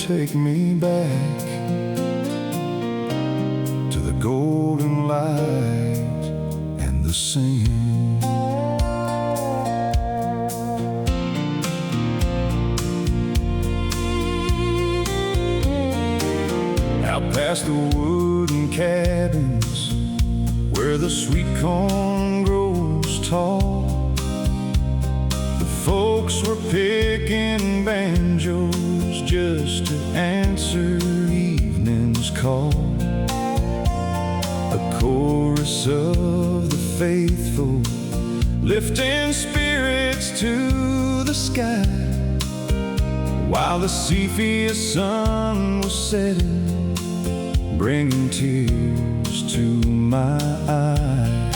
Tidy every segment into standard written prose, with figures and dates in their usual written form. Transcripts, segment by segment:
take me back to the golden light and the singing. Out past the wooden cabins where the sweet corn grows tall, the folks were picking banjos just to answer evening's call. A chorus of the faithful lifting spirits to the sky, while the Cepheus sun was setting, bringing tears to my eyes.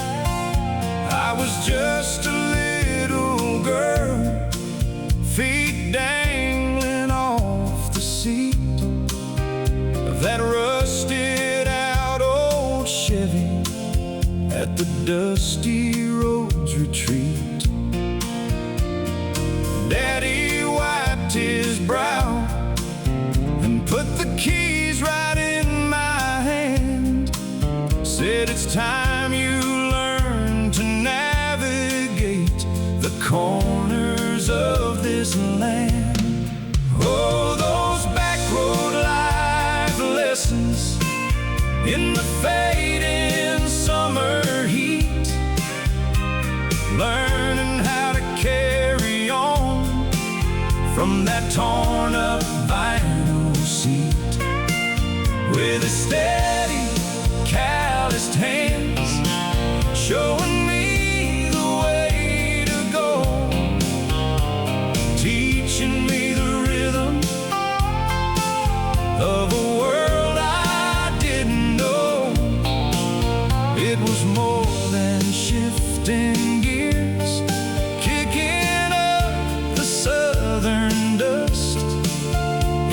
I was just a little girl, feet dangling off the seat of that rusted out old Chevy at the dusty road's retreat. Daddy wiped his brow and put the keys right in my hand, said it's time you learn to navigate the corners of this land. Oh, those backroad life lessons in the fading summer heat, learning how to carry on from that torn up vinyl seat, with a steady, calloused hands showing me the way to go, teaching me the rhythm of a world I didn't know. It was more than shifting gears, kicking up the southern dust.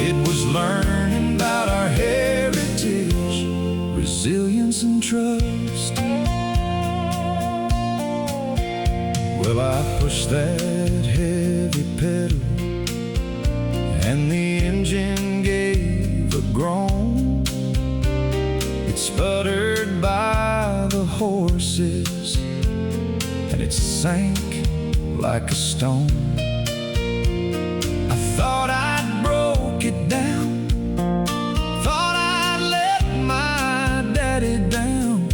It was learning about our heritage, resilience and trust. Well, I pushed that heavy pedal and the engine gave a groan. It sputtered by the horses and it sank like a stone. I thought I'd broke it down, thought I'd let my daddy down,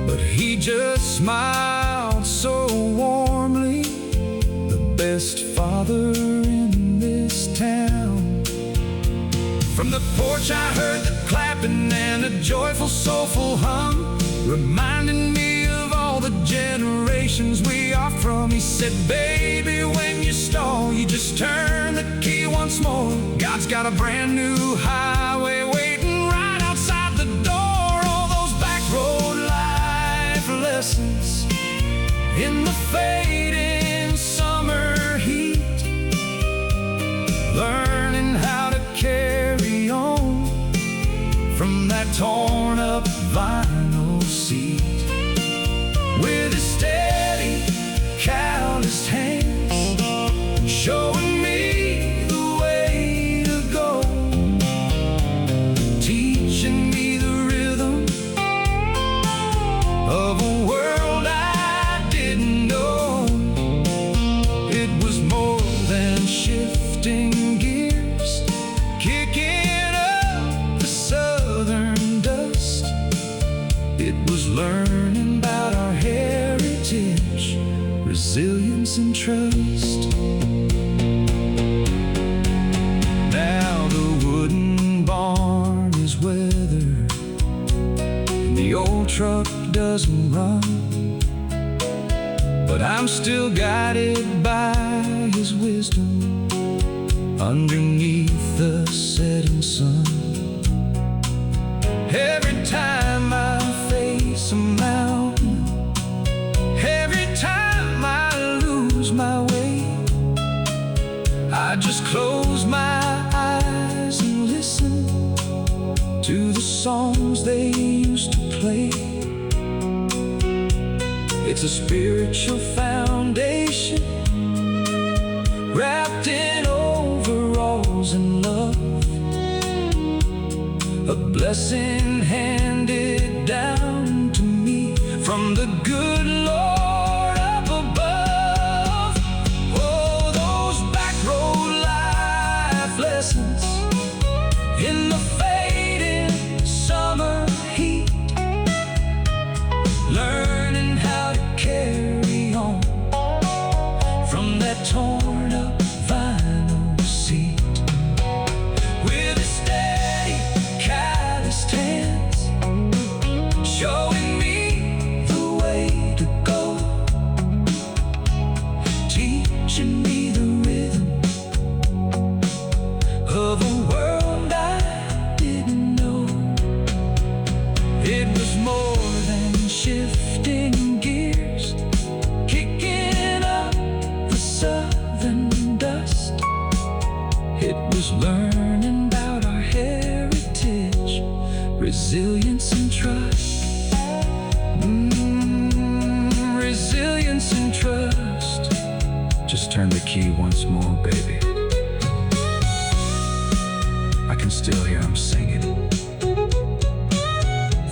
but he just smiled so warmly, the best father in this town. From the porch I heard the clapping and a joyful, soulful hum, reminding me of all the generations we are from. He said, baby, when you stall, you just turn the key once more. God's got a brand new highway waiting right outside the door. All those backroad life lessons in the fading summer heat, learning how to carry on from that torn up vinyl seat, with a steady, calloused hands showing me the way to go, teaching me the rhythm of a world I didn't know. It was more than shifting gears, kicking up the southern dust. It was learning about our heritage, resilience and trust. Now the wooden barn is weathered and the old truck doesn't run, but I'm still guided by his wisdom underneath the setting sun. Every time I face a mountain, every time I lose my way, I just close my eyes and listen to the songs they used to play. It's a spiritual foundation wrapped in overalls and love, blessing handed down to me from the good Lord up above. Oh, those backroad life lessons in the fading summer heat, learning how to carry on from that torn up vinyl seat. With a steady, calloused hands, showing me the way to go, teaching me the rhythm of a world I didn't know. It was more than shifting gears, kicking up the southern dust. It was learning about our heritage, resilience and trust. Resilience and trust. Just turn the key once more, baby. I can still hear him singing.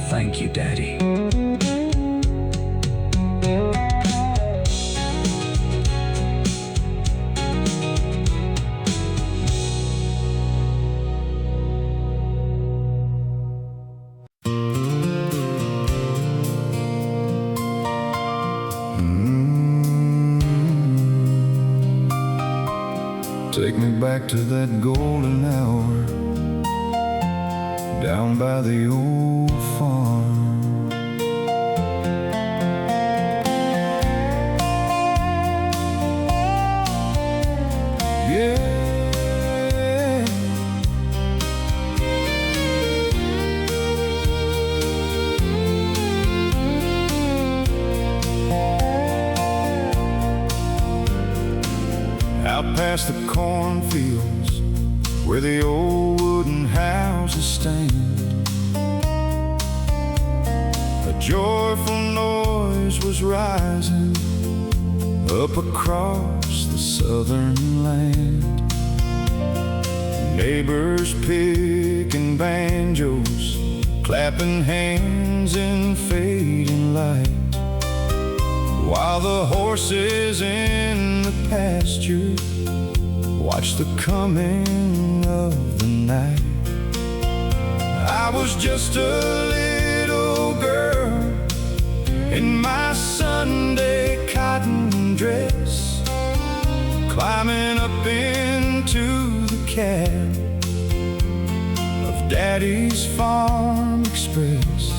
Thank you, Daddy. Take me back to that golden hour down by the old farm. Yeah. Out past the cornfields where the old wooden houses stand, a joyful noise was rising up across the southern land. Neighbors picking banjos, clapping hands in fading light, while the horses in the pasture watch the coming of the night. I was just a little girl in my Sunday cotton dress, climbing up into the cab of Daddy's Farm Express.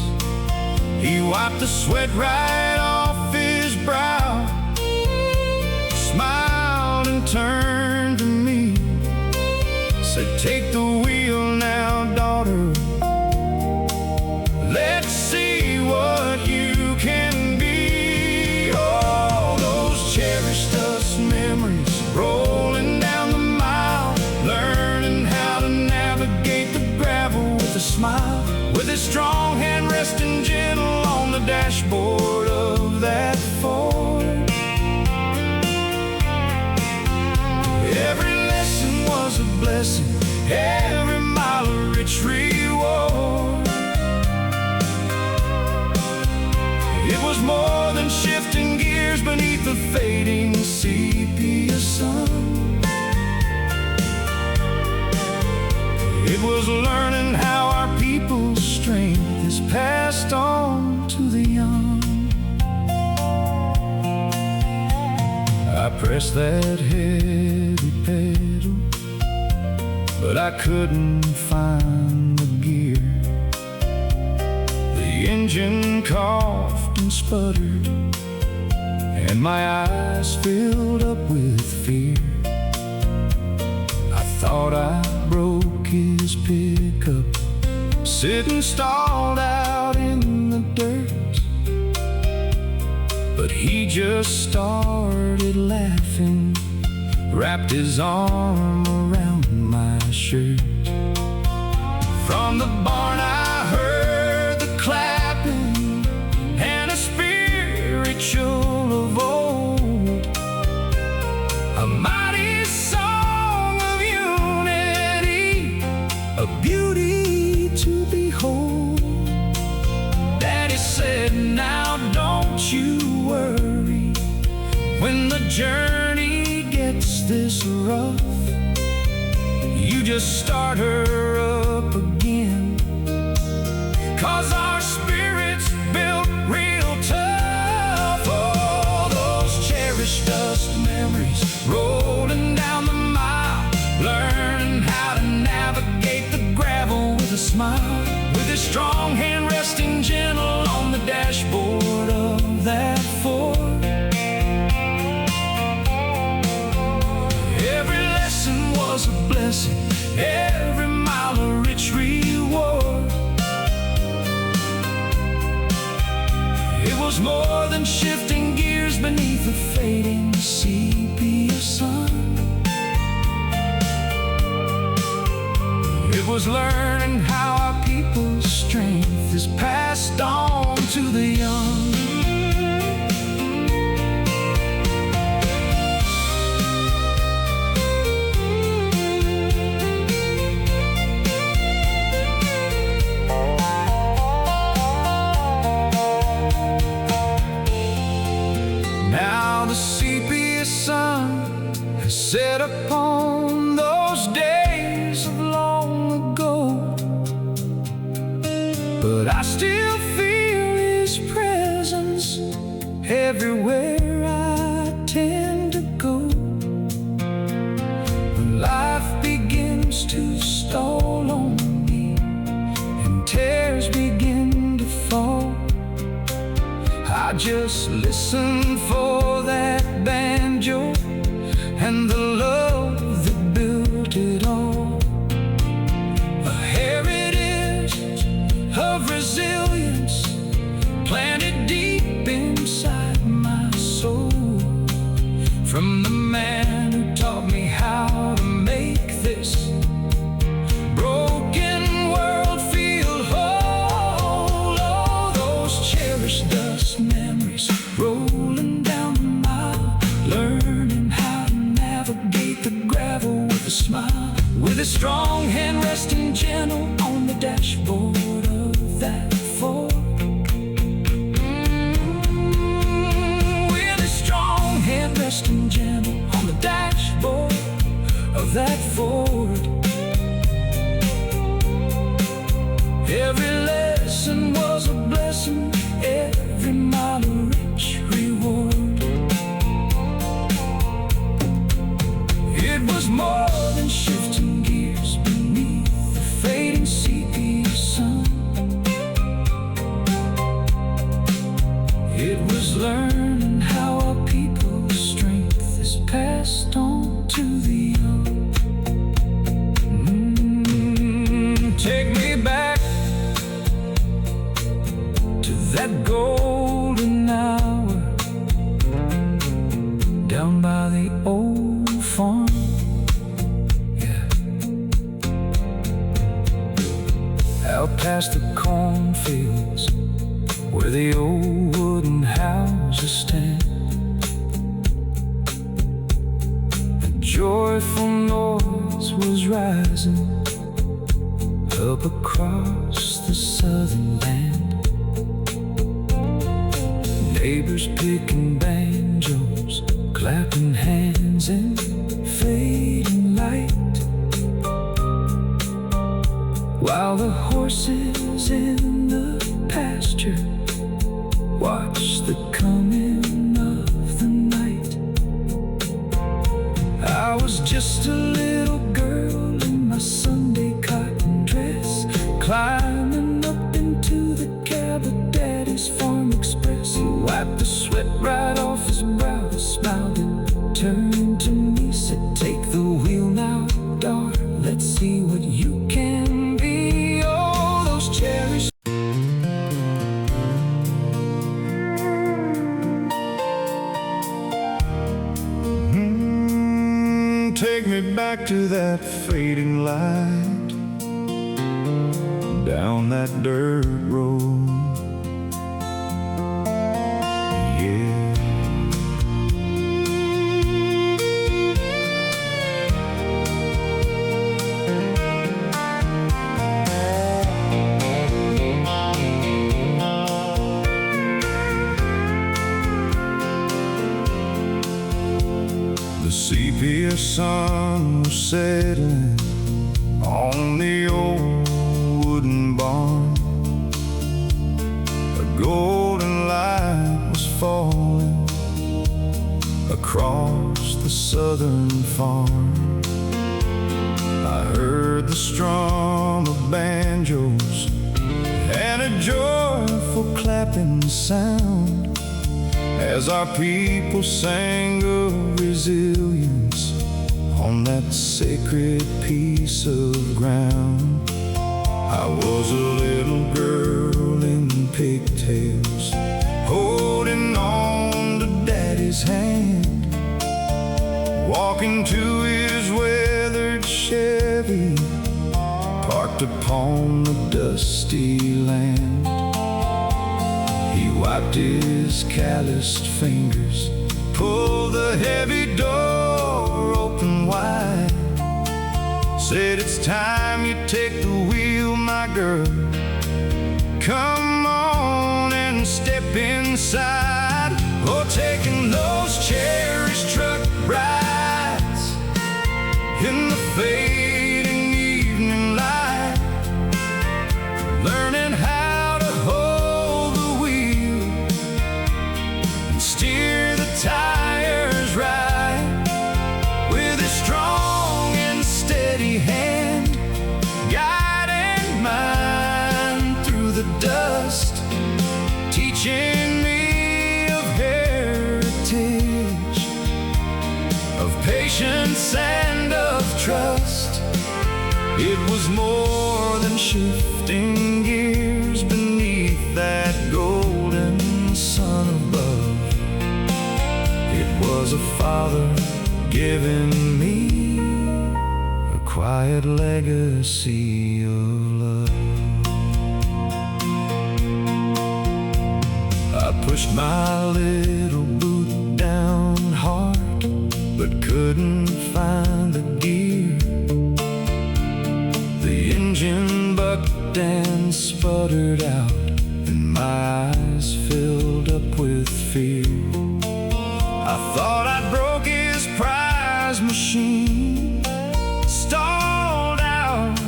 He wiped the sweat right off his brow, smiled and turned to me, said, "Take the wheel now, daughter. Let's see what you can be." Oh, those cherished us memories rolling down the mile, learning how to navigate the gravel with a smile, with his strong hand resting gentle on the dashboard of that Ford. Every lesson was a blessing, every mile a rich reward. It was more than shifting gears beneath the fading sepia sun. It was learning how our people's strength is passed on to the young. I pressed that heavy pedal, but I couldn't find the gear. The engine coughed and sputtered, and my eyes filled up with fear. I thought I broke his pickup, sitting stalled out in the dirt, but he just started laughing, wrapped his arm around my shirt. From the barn I heard the clapping and a spiritual of old, a mighty song of unity, a beauty to behold. now don't you worry. When the journey gets this rough, you just start her up again. 'Cause our spirits built real tough. Oh, those cherished dust memories rolling down the mile, learning how to navigate the gravel with a smile, with his strong hand resting gentle on the dashboard of that Ford. Every lesson was a blessing, every mile a rich reward. It was more than shifting gears beneath the fading sepia sun. It was learning how our people's strength is passed on to the young. Now the sepia sun has set upon those days of long ago, but I still feel his presence everywhere I tend to go. When life begins to stall on me and tears begin to fall, I just listen for that banjo and the love that built it all. A heritage of resilience planted deep inside my soul, from the man who taught me how to make this broken world feel whole. Oh, those cherished dust memories rolling down the mile, learning how to navigate the gravel with a smile, with a strong hand resting gentle on the dashboard of that Ford. With a strong hand resting gentle on the dashboard of that Ford. Every lesson was a blessing, every mile a rich reward. It was more than shifting gears beneath the fading sepia sun. It was learning how our people's strength is passed on to the young. Take me back to that golden hour down by the old farm. Yeah. Out past the cornfields where the old wooden houses stand. A joyful noise was rising up across the southern land. Neighbors picking banjos, clapping hands in fading light, while the horses in the pasture watch the coming of the night. I was just a little girl in my Sunday cotton dress, climbing up into the cab of Daddy's Farm Express. He wiped the sweat right off his brow, smiled and turned to me, said, "Take the wheel now, daughter, let's see what you can be." Oh, those cherished Take me back to that fading light, down that dirt road. Yeah. sun was settling on the old wooden barn. A golden light was falling across the southern farm. I heard the strum of banjos and a joyful clapping sound as our people sang of resilience on that sacred piece of ground. I was a little girl in pigtails, holding on to Daddy's hand, walking to his weathered Chevy, parked upon the dusty land. He wiped his calloused fingers, pulled the heavy door open wide, said, "It's time you take the wheel, my girl. Come on and step inside." Oh, taking those cherished truck rides in the fading evening light, learning how to hold the wheel and steer the tires right with a strong and steady hand, guiding mine through the dust, teaching me of heritage, of patience and of trust. It was more than shifting gears beneath that golden sun above. It was a father giving me a quiet legacy of love. I pushed my little boot down hard, but couldn't find the gear. The engine bucked and sputtered out, and my eyes filled up with fear. I thought I'd broke his prize machine, stalled out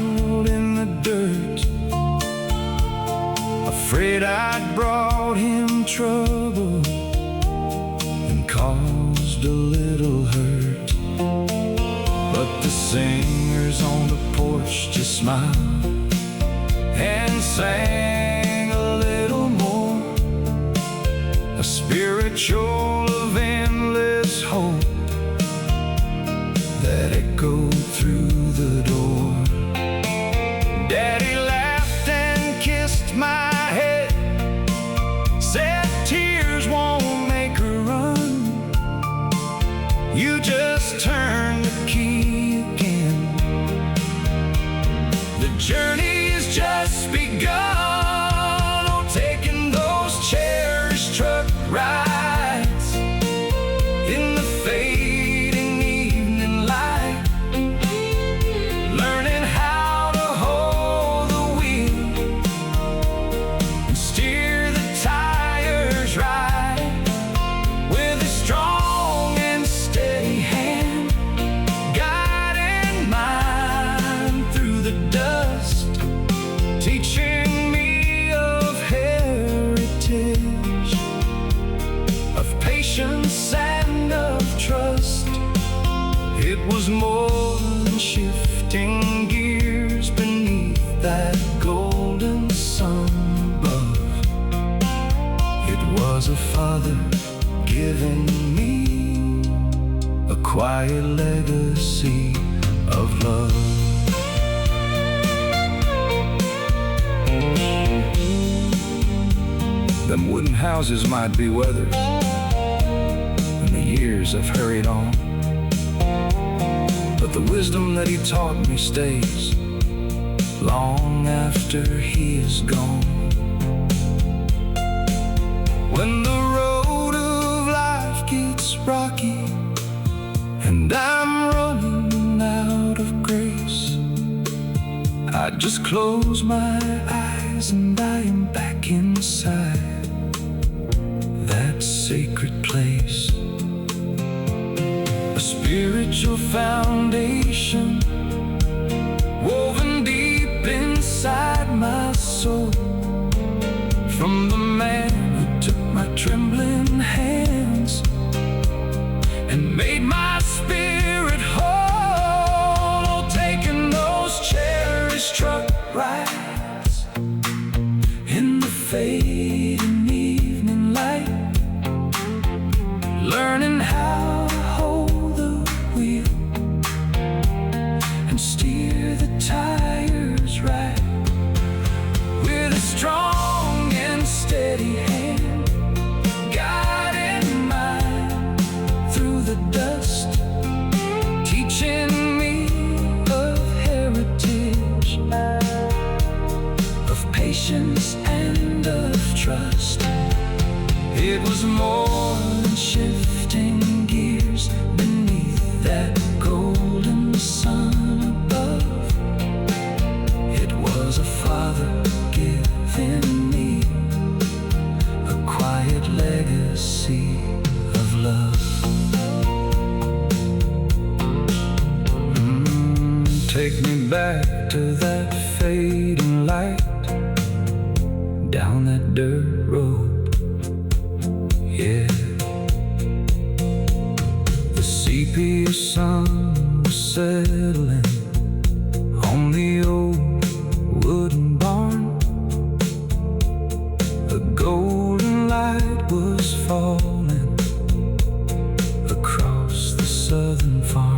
in the dirt, afraid I'd brought him trouble and caused a little hurt. But the singers on the porch just smiled and sang a little more, a spiritual of endless hope that echoed through the door. Daddy laughed and kissed my head, said tears won't make her run. You just turn the key again. The journey's just begun. Oh, taking those cherished truck rides in the fading evening light, learning how to hold the wheel and steer the tires right with a strong and steady hand, guiding mine through the dust, teaching me of heritage, of patience and of trust. It was more than shifting gears beneath that golden sun above. It was a father giving me a quiet legacy of love. Them wooden houses might be weathered, and the years have hurried on, but the wisdom that he taught me stays long after he is gone. When the road of life gets rocky and I'm running out of grace, I just close my eyes and I am back inside that sacred place. A spiritual fountain It was more than shifting gears beneath that golden sun above. It was a father giving me a quiet legacy of love. Take me back to that fading light down that dirt road, yeah. The sepia sun was settling on the old wooden barn. A golden light was falling across the southern farm.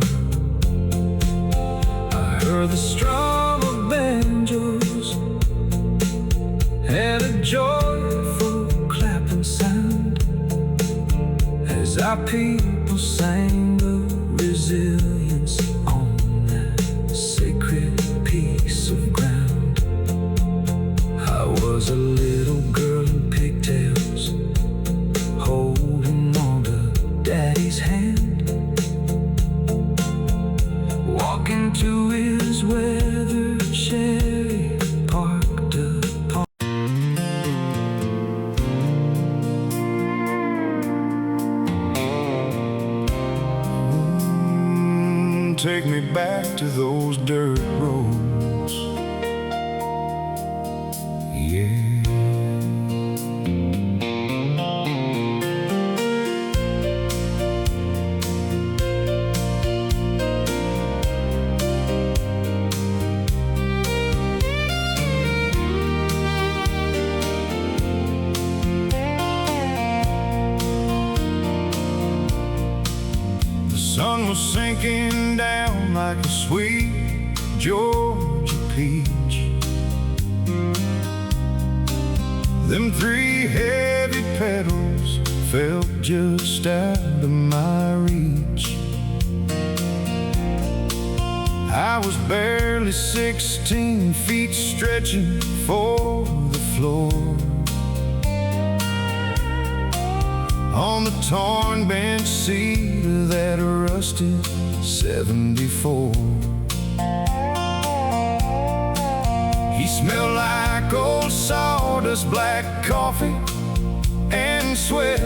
Heard the strum of banjos and a joyful clapping sound as our people sang of resilience on that sacred piece of ground. I was a little girl in pigtails, holding on to Daddy's hand, walking to his weathered Chevy parked upon. Take me back to those dirt roads, yeah. The sun was sinking down like a sweet Georgia peach. Them three heavy petals felt just out of my reach. I was barely 16 feet stretching for the floor. On the torn bench seat of that rusted 74. He smelled like old sawdust, black coffee, and sweat.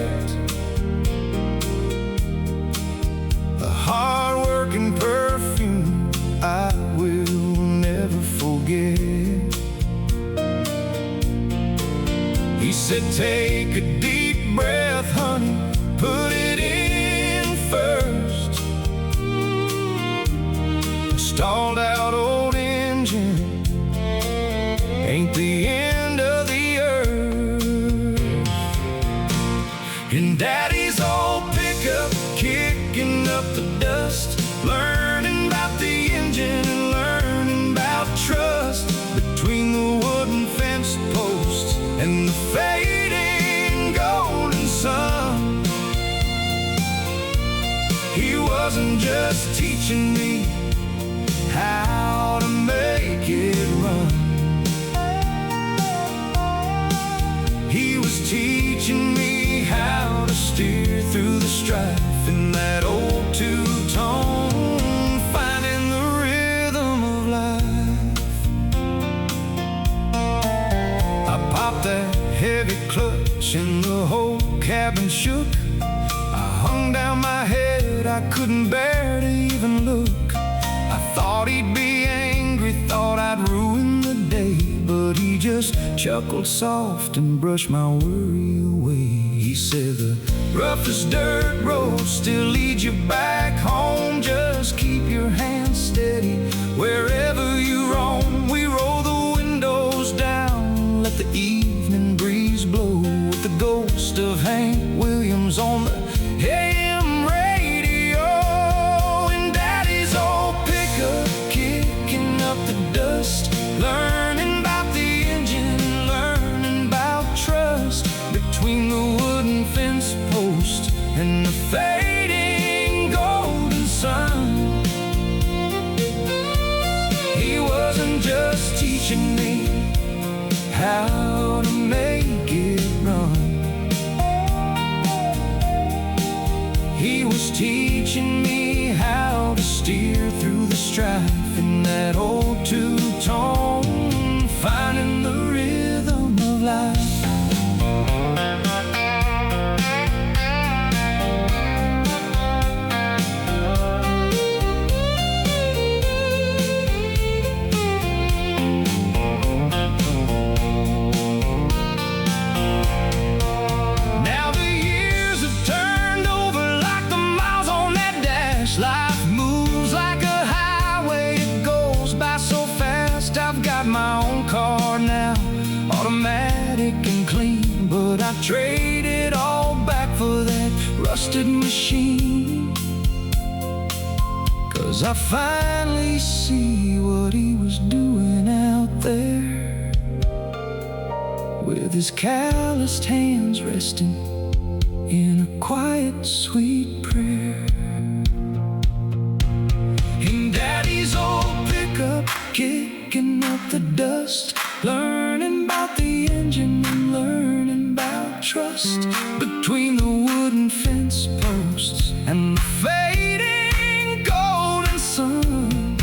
A hard-working perfume I will never forget. He said, take a deep breath, honey, put it in first. A stalled out old engine ain't the end of the earth. And Daddy's old pickup kicking up the dust, learning about the engine and learning about trust. Between the wooden fence posts and the fading golden sun, he wasn't just teaching me how to make it run. He was teaching me how to steer through the strife in that old two-tone, finding the rhythm of life. I popped that heavy clutch and the whole cabin shook. I hung down my head, I couldn't bear to even look. I thought he'd be angry, thought I'd ruin the day, but he just chuckled soft and brushed my worry away. He said, the roughest dirt road still leads you back home. Just keep your hands steady wherever you roam. We roll the windows down, let the evening breeze blow, with the ghost of Hank Williams on the AM radio. And Daddy's old pickup kicking up the dust, learning about the engine, learning about trust. Between the wooden fence post and the fading golden sun, he wasn't just teaching me how to make it run. teaching me how to steer through the strife in that old two-tone, finding the rhythm of life. Life moves like a highway, it goes by so fast. I've got my own car now, automatic and clean, but I trade it all back for that rusted machine. 'Cause I finally see what he was doing out there, with his calloused hands resting in a quiet, sweet prayer. Old pickup, kicking up the dust, learning about the engine and learning about trust, between the wooden fence posts and the fading golden sun.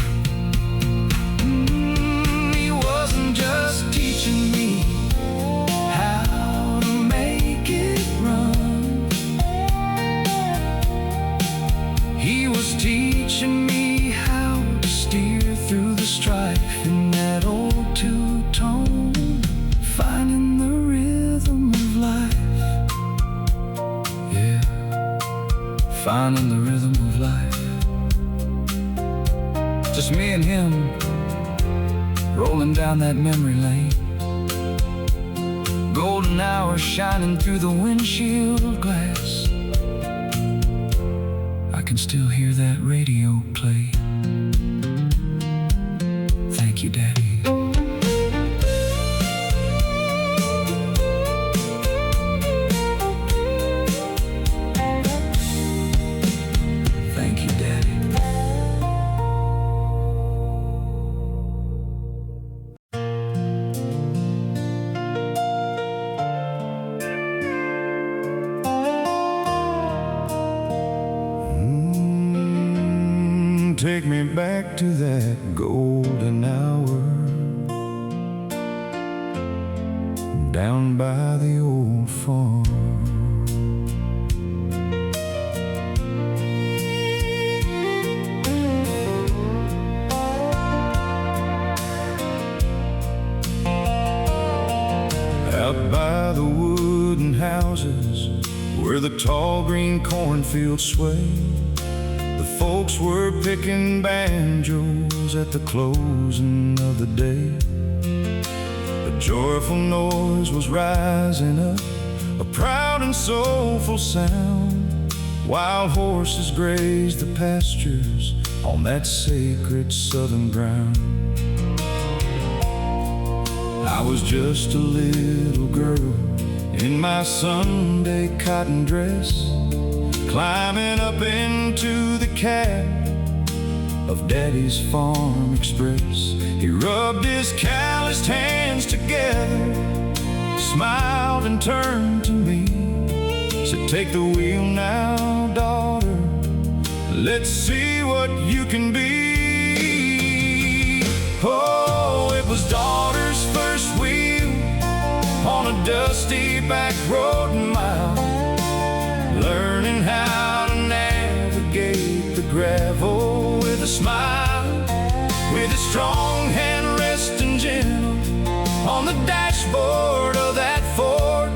He wasn't just teaching me how to make it run, he was teaching me how to steer through the strife in that old two-tone, finding the rhythm of life. Yeah, finding the rhythm of life. Just me and him, rolling down that memory lane, golden hours shining through the windshield glass. I can still hear that radio play. Thank you, Daddy. Thank you, Daddy. Take me back to that golden hour, down by the old farm. Out by the wooden houses where the tall green cornfields sway, the folks were picking banjos at the closing of the day. A joyful noise was rising up, a proud and soulful sound. Wild horses grazed the pastures on that sacred southern ground. I was just a little girl in my Sunday cotton dress, climbing up into the cab of Daddy's Farm Express. He rubbed his calloused hands together, smiled and turned to me, said, "Take the wheel now, daughter, let's see what you can be." Oh, it was daughter's first wheel on a dusty back road mile, learning how to navigate the gravel with a smile, with a strong hand resting gentle on the dashboard of that Ford.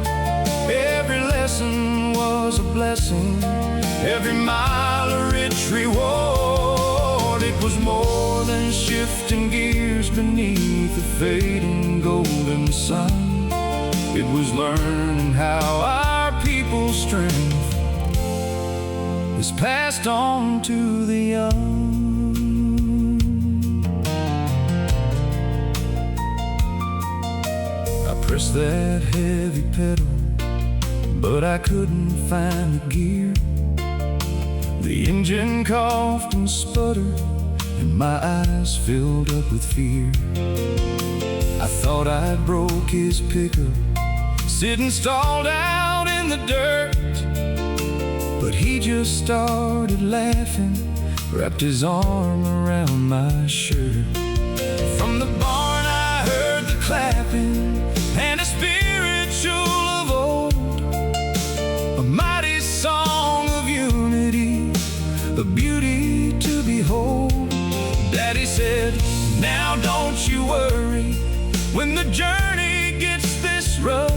Every lesson was a blessing, every mile a rich reward. It was more than shifting gears beneath the fading golden sun. It was learning how our people's strength is passed on to the young. I pressed that heavy pedal, but I couldn't find the gear. The engine coughed and sputtered, and my eyes filled up with fear. I thought I'd broke his pickup, sitting stalled out in the dirt, but he just started laughing, wrapped his arm around my shirt. From the barn I heard the clapping and a spiritual of old, a mighty song of unity, a beauty to behold. Daddy said, now don't you worry, when the journey gets this rough,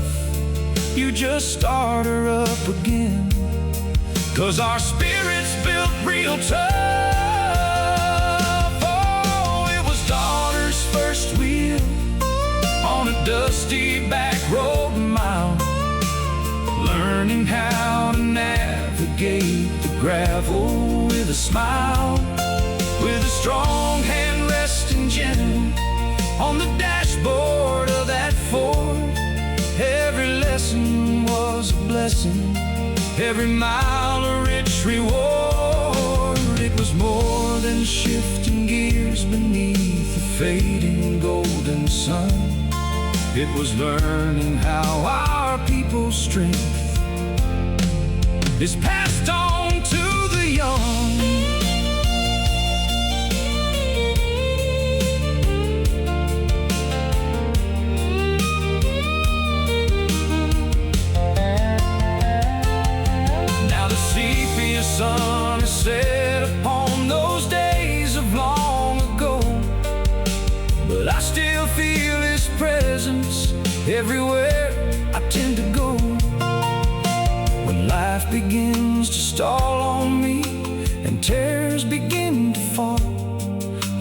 you just start her up again, 'cause our spirit's built real tough. Oh, it was daughter's first wheel on a dusty back road mile, learning how to navigate the gravel with a smile, with a strong hand resting gentle on the dashboard of that Ford. Every lesson was a blessing, every mile a rich reward. It was more than shifting gears beneath the fading golden sun. It was learning how our people's strength is passed on to the young. Sun is set upon those days of long ago, but I still feel his presence everywhere I tend to go. When life begins to stall on me and tears begin to fall,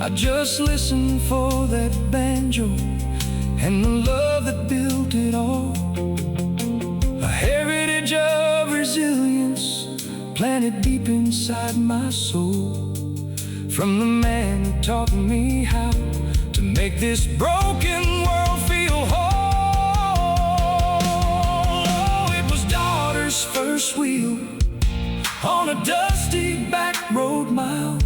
I just listen for that banjo and the love that built it all. A heritage of resilience planted deep inside my soul, from the man who taught me how to make this broken world feel whole. Oh, it was daughter's first wheel on a dusty back road mile,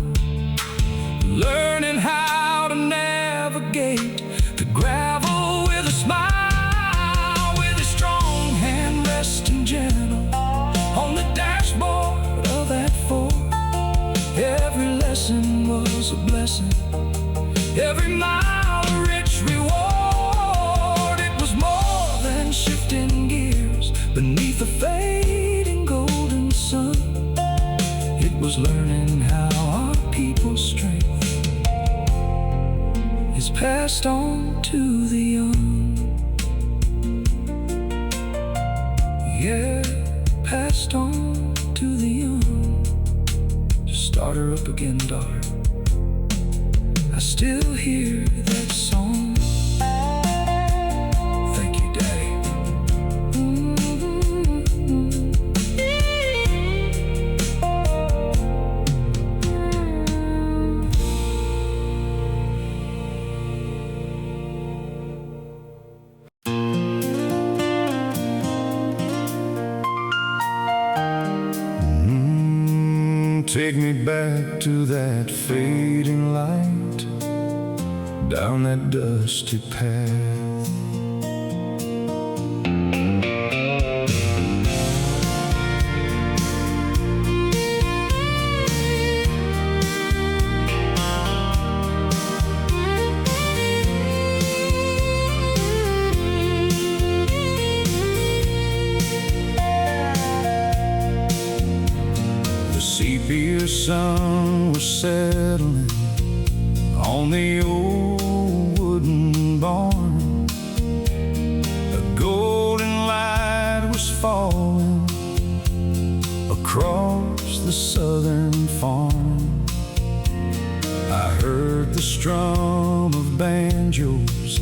learning how to navigate the gravel with a smile, with a strong hand resting gentle on the dashboard of that Ford. Every lesson was a blessing, every mile a rich reward. It was more than shifting gears beneath the fading golden sun. It was learning how our people's strength is passed on to the young. Yeah, passed on to the young. Just start her up again, daughter. I still hear that song. Thank you, Daddy. Take me back to that fading light, down that dusty path. The sun was settling on the old wooden barn. A golden light was falling across the southern farm. I heard the strum of banjos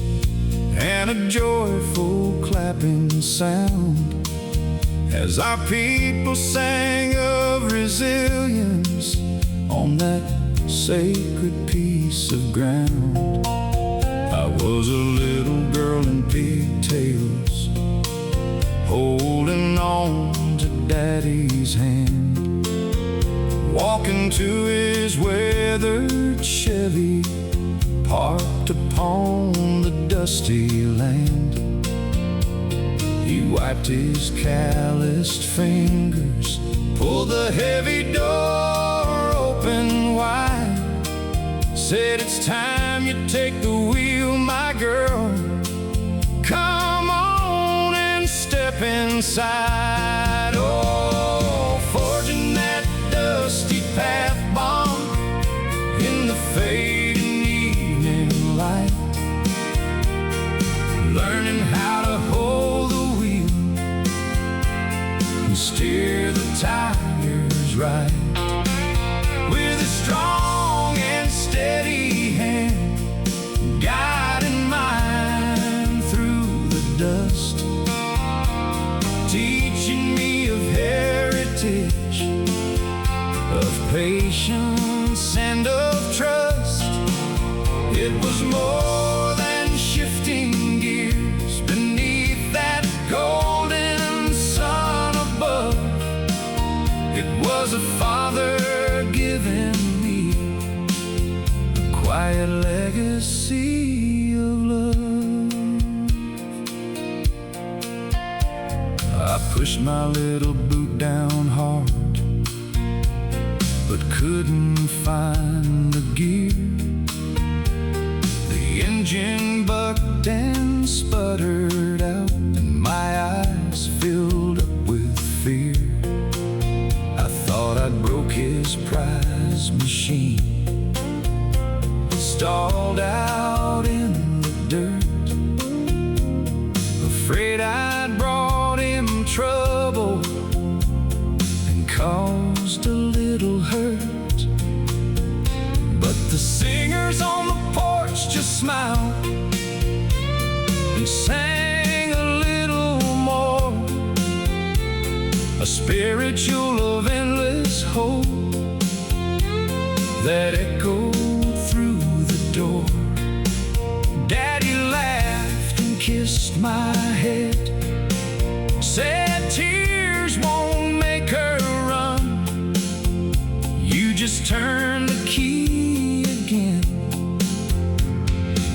and a joyful clapping sound as our people sang of resilience on that sacred piece of ground. I was a little girl in pigtails, holding on to Daddy's hand, walking to his weathered Chevy parked upon the dusty land. He wiped his calloused fingers, Pulled the heavy door open wide, said it's time you take the wheel, my girl. Come on and step inside. Oh, forging that dusty path bomb in the fading evening light, learning how to hold the wheel and steer the tires right. With a strong and steady hand, guiding mine through the dust, teaching me of heritage, of patience and of trust. It was more than shifting gears beneath that golden sun above. It was a father giving me a quiet legacy of love. I pushed my little boot down hard, but couldn't find the gear. The engine bucked and sputtered out, and my eyes filled up with fear. I thought I'd broke his prize machine, stalled out in the dirt, afraid I'd brought him trouble and caused a little hurt. But the singers on the porch just smiled and sang a little more, a spiritual of endless hope that echoed through the door. Daddy laughed and kissed my head, said tears won't make her run, you just turn the key again.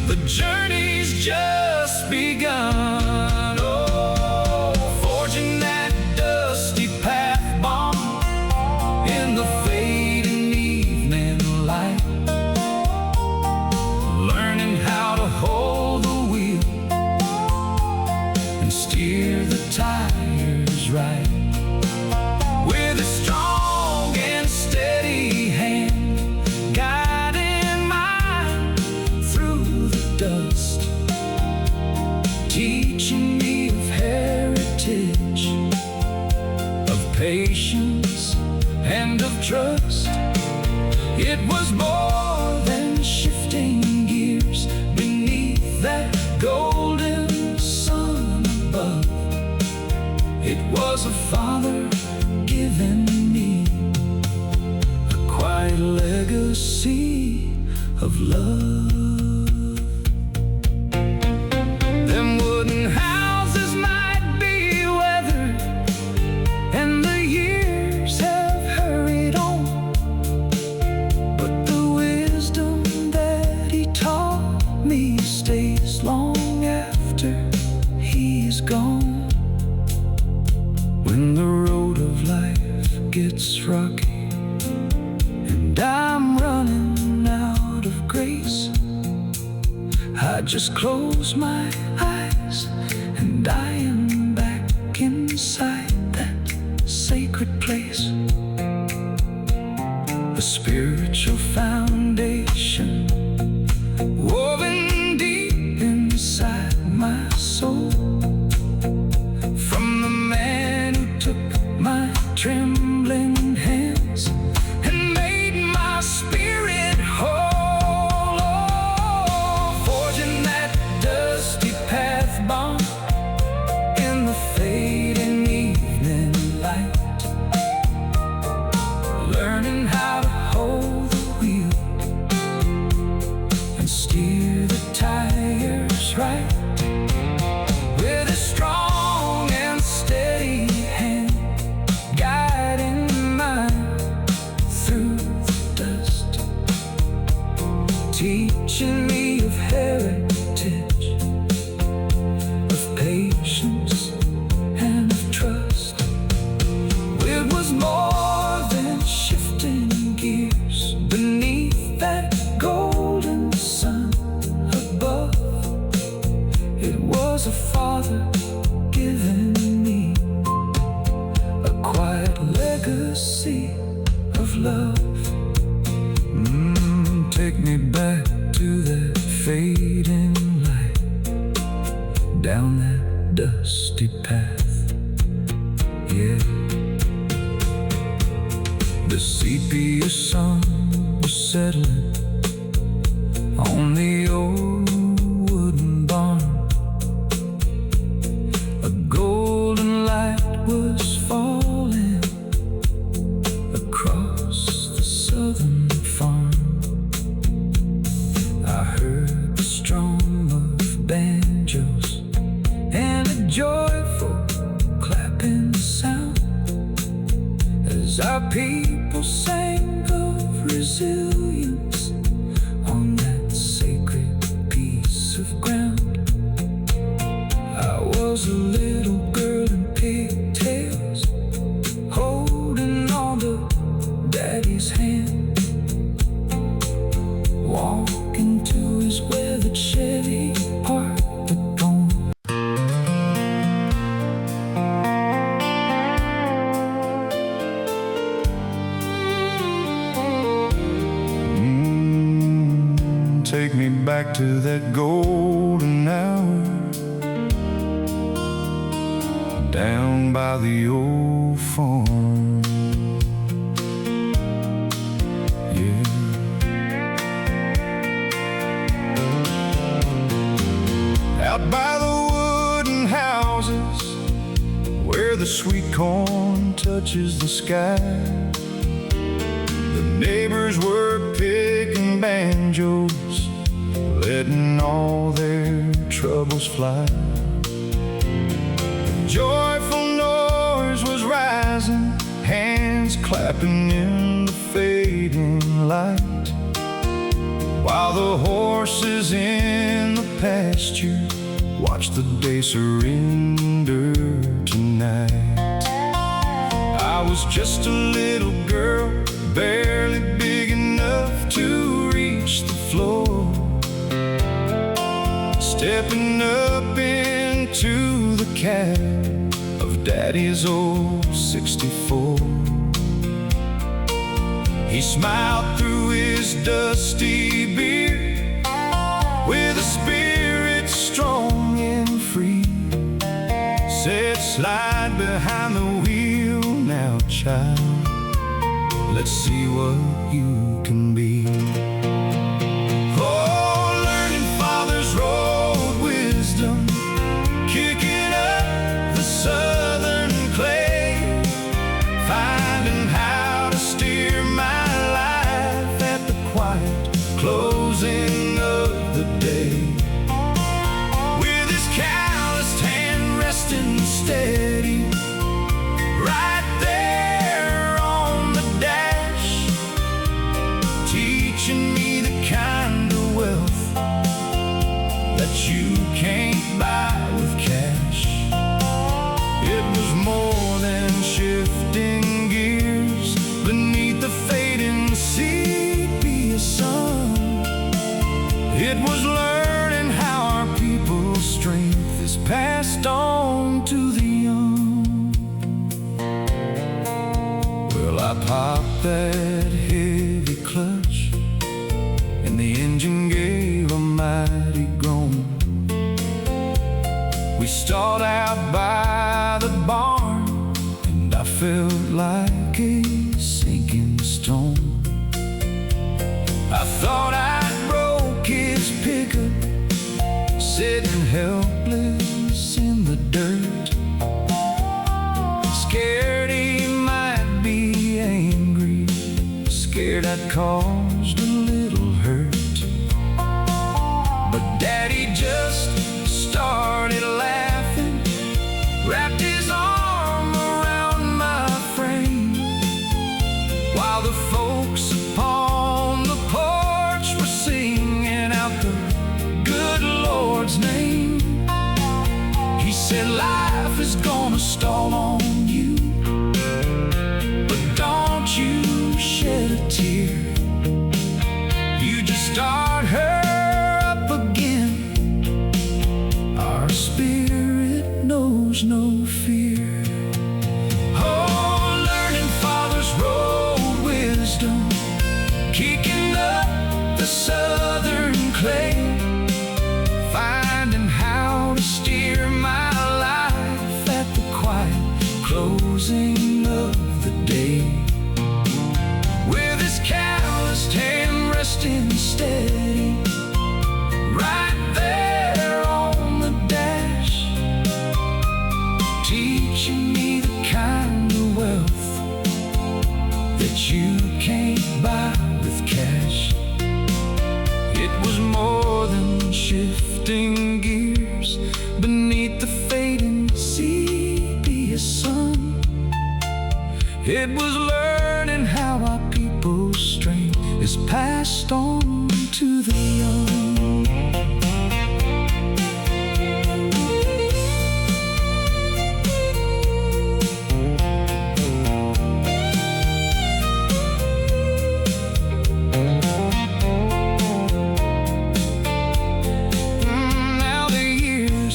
The journey's just begun. Oh, forging that dusty path bomb in the fading evening light, learning how to hold the wheel and steer the tires right. With a strong and steady hand, guiding mine through the dust, teaching me of heritage, of patience and of trust. It was more than shifting gears beneath that golden sun above. It was a father giving me a quiet legacy of love. Them wooden houses might be weathered, and the years have hurried on, but the wisdom that he taught me stays long after he's gone. When the road of life gets rocky and I'm running out of grace, I just close my eyes and I am back inside that sacred place. A spiritual foundation woven deep inside my soul, from the man who took my trembling hands and made my spirit whole. Oh, forging that dusty path bomb in the fading evening light, learning how to hold the wheel and steer the tires right. With a strong and steady hand, guiding legacy of love. Take me back to that fading light, down that dusty path, yeah. The sepia sun was settling on the old wooden barn. A golden light was falling across the southern farm. I heard the strum of banjos and a joyful clapping sound as our people sang of resilience on that sacred piece of ground. I was a little girl in pigtails, holding on to Daddy's hand, walking to his weathered Chevy parked at home. Take me back to that golden hour, down by the old farm, yeah. Out by the wooden houses where the sweet corn touches the sky, the neighbors were picking banjos, letting all their troubles fly. The joyful noise was rising, hands clapping in the fading light, while the horses in the pasture watched the day surrender tonight. I was just a little girl, barely big enough to reach the floor, stepping up into the cab of Daddy's old 64. He smiled through his dusty beard with a spirit strong and free, said, "Slide behind the wheel now, child. Let's see what you can be." Oh, learning Father's road wisdom, kicking up the southern clay, finding how to steer my life at the quiet closing of the day. With his calloused hand resting steady right there on the dash, teaching me the kind of wealth that you can't buy with cash. It was more than shifting gears beneath the fading sepia sun. It was learning how our people's strength is passed on to the young. Well, I popped that heavy clutch and the engine gave a mighty groan. We stalled out by the barn and I felt like a sinking stone. I thought I'd broke his pickup, sitting helpless in the dirt, scared he might be angry, scared I'd caused a little hurt. But Daddy just started laughing, wrapped his arm around my frame, while the folks upon the porch were singing out the good Lord's name. He said, "Life is gonna stall on you, but don't you shed a tear. You just start her up again. Our spirit knows no fear." Oh, learning Father that you can't buy with cash. It was more than shifting gears beneath the fading sepia sun. It was learning how our people's strength is passed on to the young.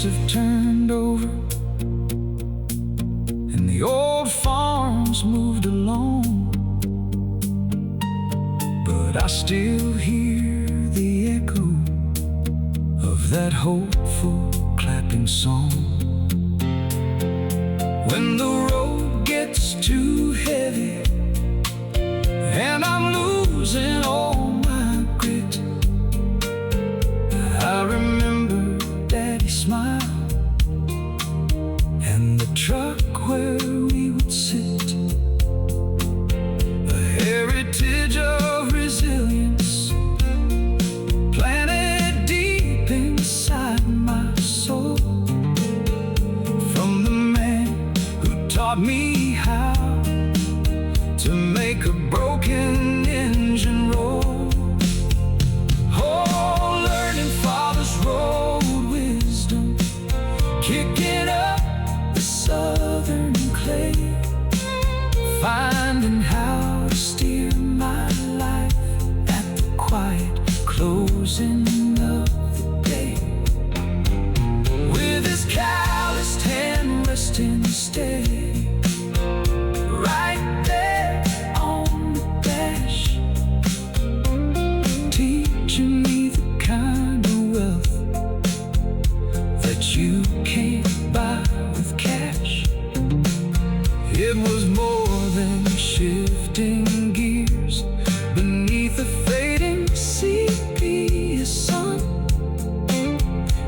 Have turned over and the old farms moved along, but I still hear the echo of that hopeful clapping song. When the road gets too heavy and I'm losing all my grit, I remember Daddy's smile and the truck where we would sit, a heritage of resilience planted deep inside my soul, from the man who taught me how to make a broken engine roll. Oh, learning Father's road wisdom, kicking up the southern clay, finding how to steer my life at the quiet closing of the day. With his calloused hand resting steady right there on the dash, teaching me the kind of wealth that you can't buy with cash. It was more than shifting gears beneath the fading sepia sun.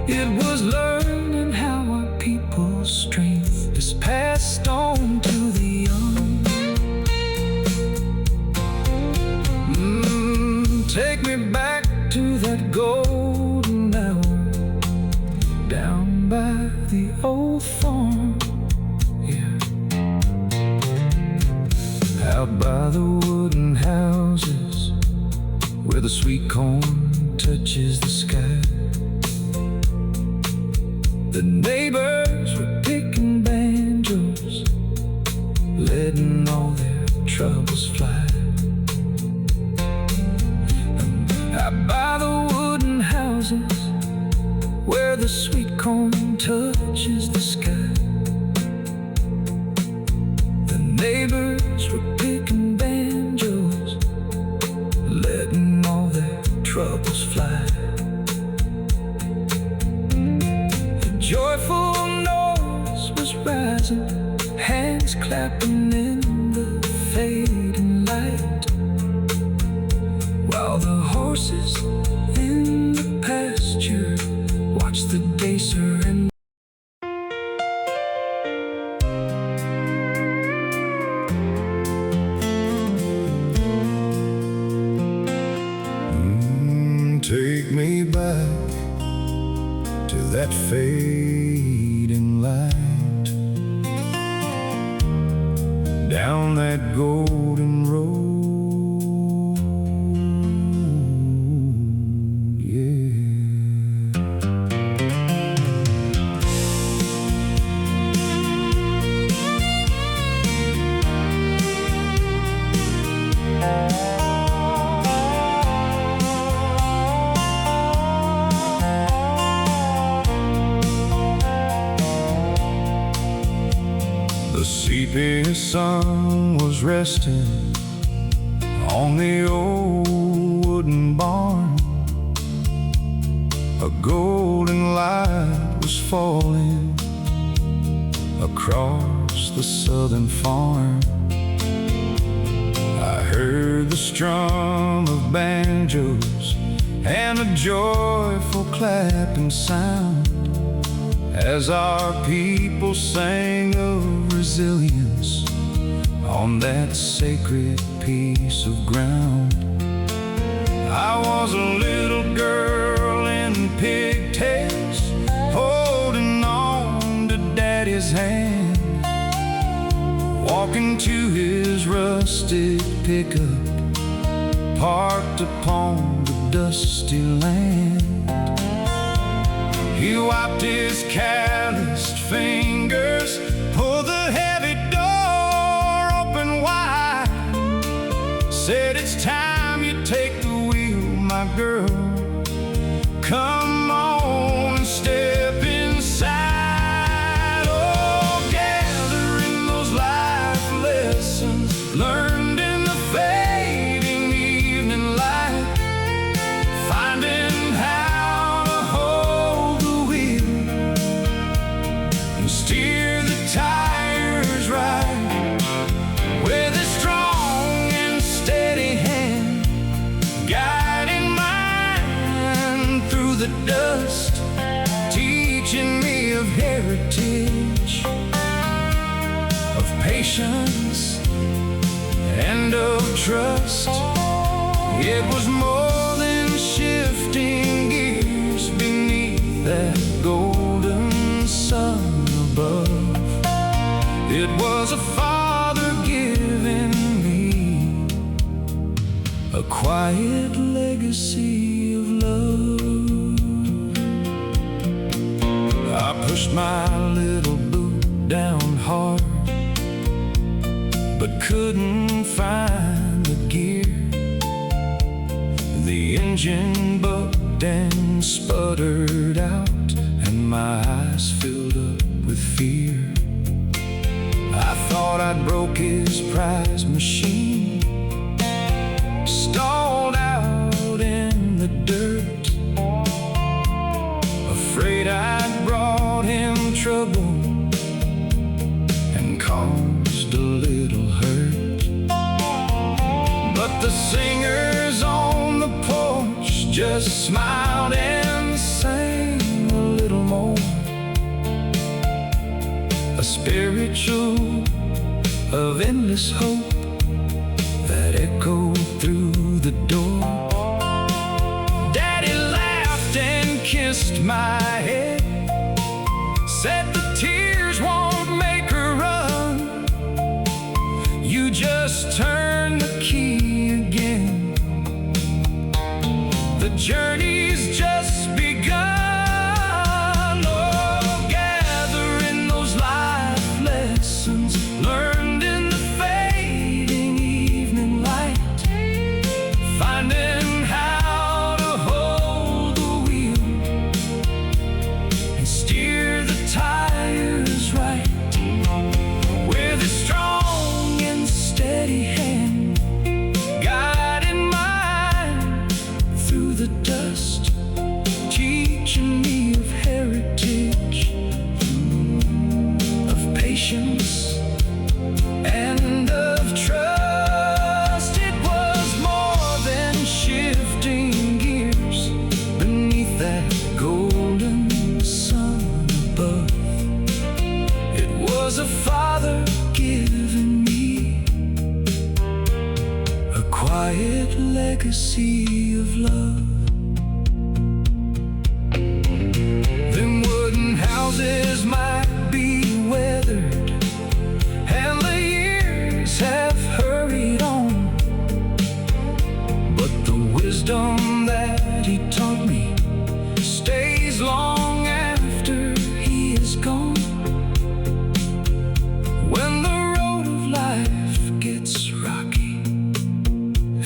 It was learning how our people's strength is passed on to the young. Take me back to that golden hour down by the old farm, yeah, out by the wooden houses where the sweet corn touches the sky. The neighbors were picking banjos, letting all their troubles fly. Out by the wooden houses where the sweet corn touches the sky. The neighbors were picking banjos, letting all their troubles fly. The joyful noise was rising, hands clapping in the fading light, while the horses in the pasture watched the day surrender. Take me back to that fading light, down that golden road, yeah. The sepia sun was resting on the old wooden barn. A golden light was falling across the southern farm. I heard the strum of banjos and a joyful clapping sound as our people sang of resilience on that sacred piece of ground. I was a little girl in pigtails, holding on to Daddy's hand, walking to his rusted pickup, parked upon the dusty land. He wiped his calloused fingers, pulled the heavy door open wide, said, "It's time you take the wheel, my girl. Come on and step inside." Oh, gathering those life lessons learned in the fading evening light, finding how to hold the wheel and steer the tires right, with a strong and steady hand guiding mine through the dust, teaching me of heritage, of patience, and of trust. It was more than shifting gears beneath that golden sun above. It was a father giving me a quiet legacy of love. I pushed my little boot down hard, but couldn't find the gear. The engine bucked and sputtered out, and my eyes filled up with fear. I thought I'd broke his prize machine, stalled out in the dirt, afraid I'd brought him trouble and caused a little hurt. But the singers on the porch just smiled and sang a little more, a spiritual of endless hope that echoed through the door. Daddy laughed and kissed my head, said the tears won't make her run. You just turn the key again. The journey's just begun. Oh, gathering those life lessons learned in the fading evening light, finding how to hold the wheel and steer the tires right, with a strong and steady hand guiding mine through the dust, teaching me of heritage, of patience, and of trust. It was more than shifting gears beneath that golden sun above. It was a father giving me a quiet legacy of love. Them wooden houses might be weathered, and the years have hurried on, but the wisdom that he taught me stays long after he is gone. When the road of life gets rocky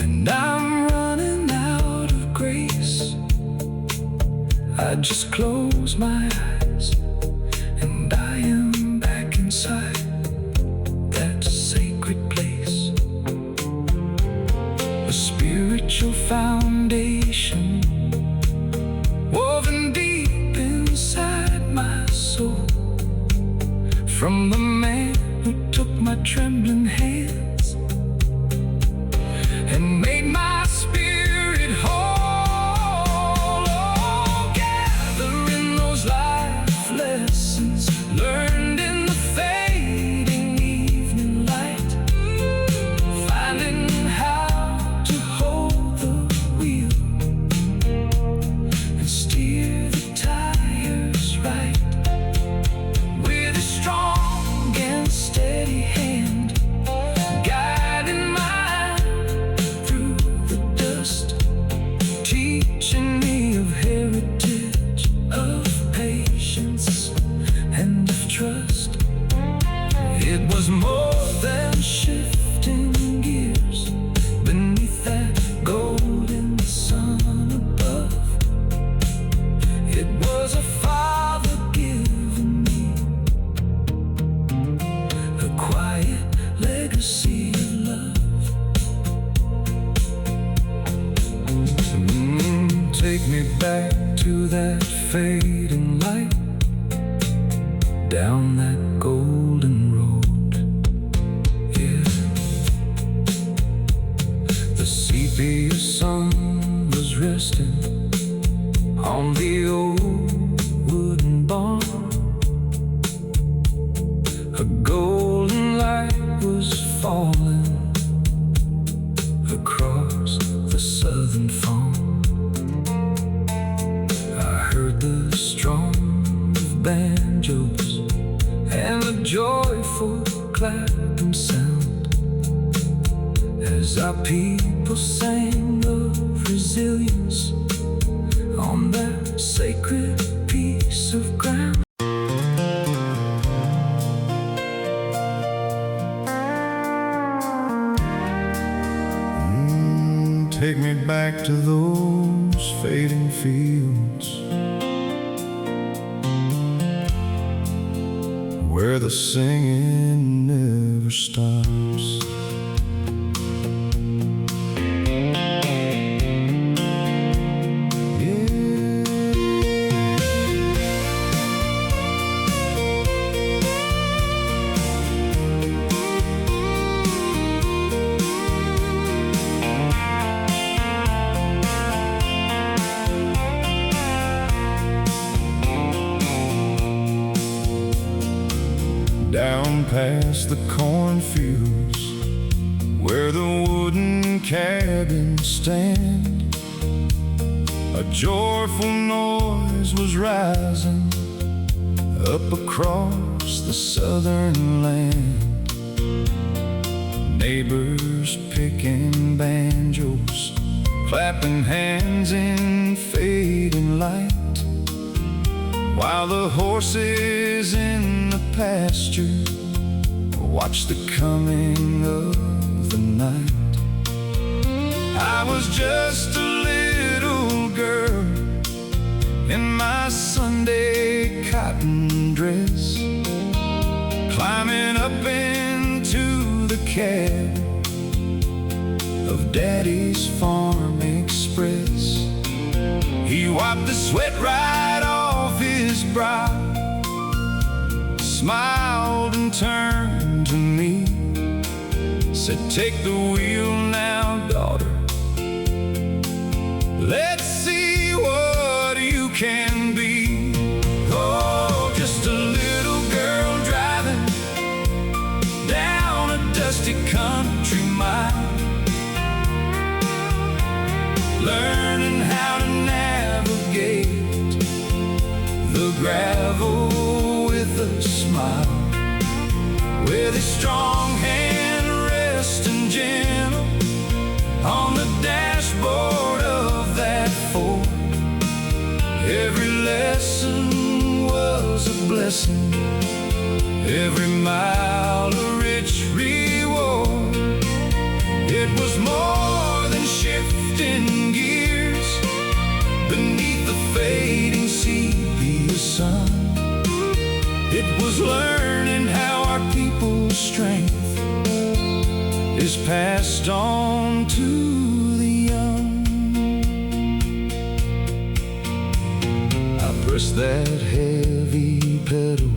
and I'm running out of grace, I just close my eyes and I am back inside that sacred place, a spiritual foundation woven deep inside my soul, from the man who took my trembling hands and made my spirit whole. Oh, gathering those life take me back to that fading light, down that golden road. Yeah, the sepia sun was resting on the old wooden barn. A golden light was falling across the southern farm. I heard the strum of banjos and the joyful clapping sound as our people sang of resilience on that sacred piece of ground. Take me back to those fading fields where the singing never stops. Down past the cornfields where the wooden cabins stand, a joyful noise was rising up across the southern land. Neighbors picking banjos, clapping hands in fading light, while the horses in the pasture watch the coming of the night. I was just a little girl in my Sunday cotton dress, climbing up into the cab of Daddy's Farm Express. He wiped the sweat right off his brow, smiled and turned to me, said, "Take the wheel now, daughter. Let's see what you can be." Oh, just a little girl driving down a dusty country mile, learning how to navigate the gravel with a smile, with a strong hand resting gentle on the dashboard of that Ford. Every lesson was a blessing, every mile a rich reward. It was more than shifting gears beneath the fading sepia sun. It was learning how our people's strength is passed on to the young. I pressed that heavy pedal,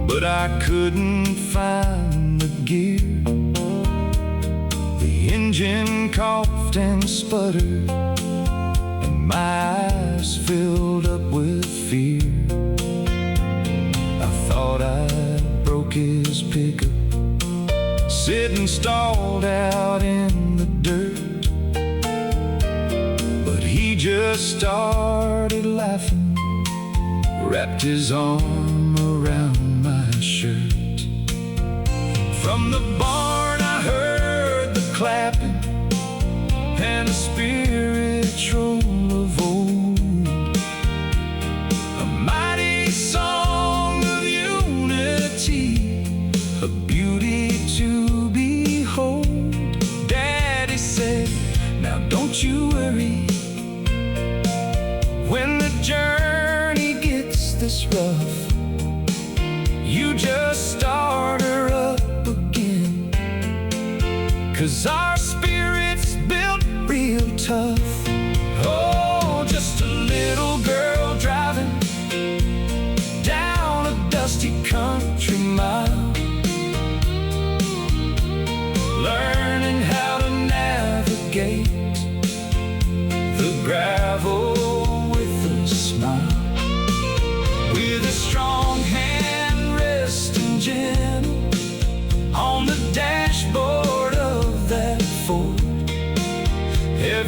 but I couldn't find the gear. The engine coughed and sputtered, and my eyes filled up with fear. I thought I broke his pickup, sitting stalled out in the dirt, but he just started laughing, wrapped his arm around my shirt. From the barn I heard the clapping and a spiritual of old, a mighty song of unity, a beauty to behold. Daddy said, "Now don't you worry, when the journey gets this rough, you just start her up again, 'cause our spirit's built real tough." Oh,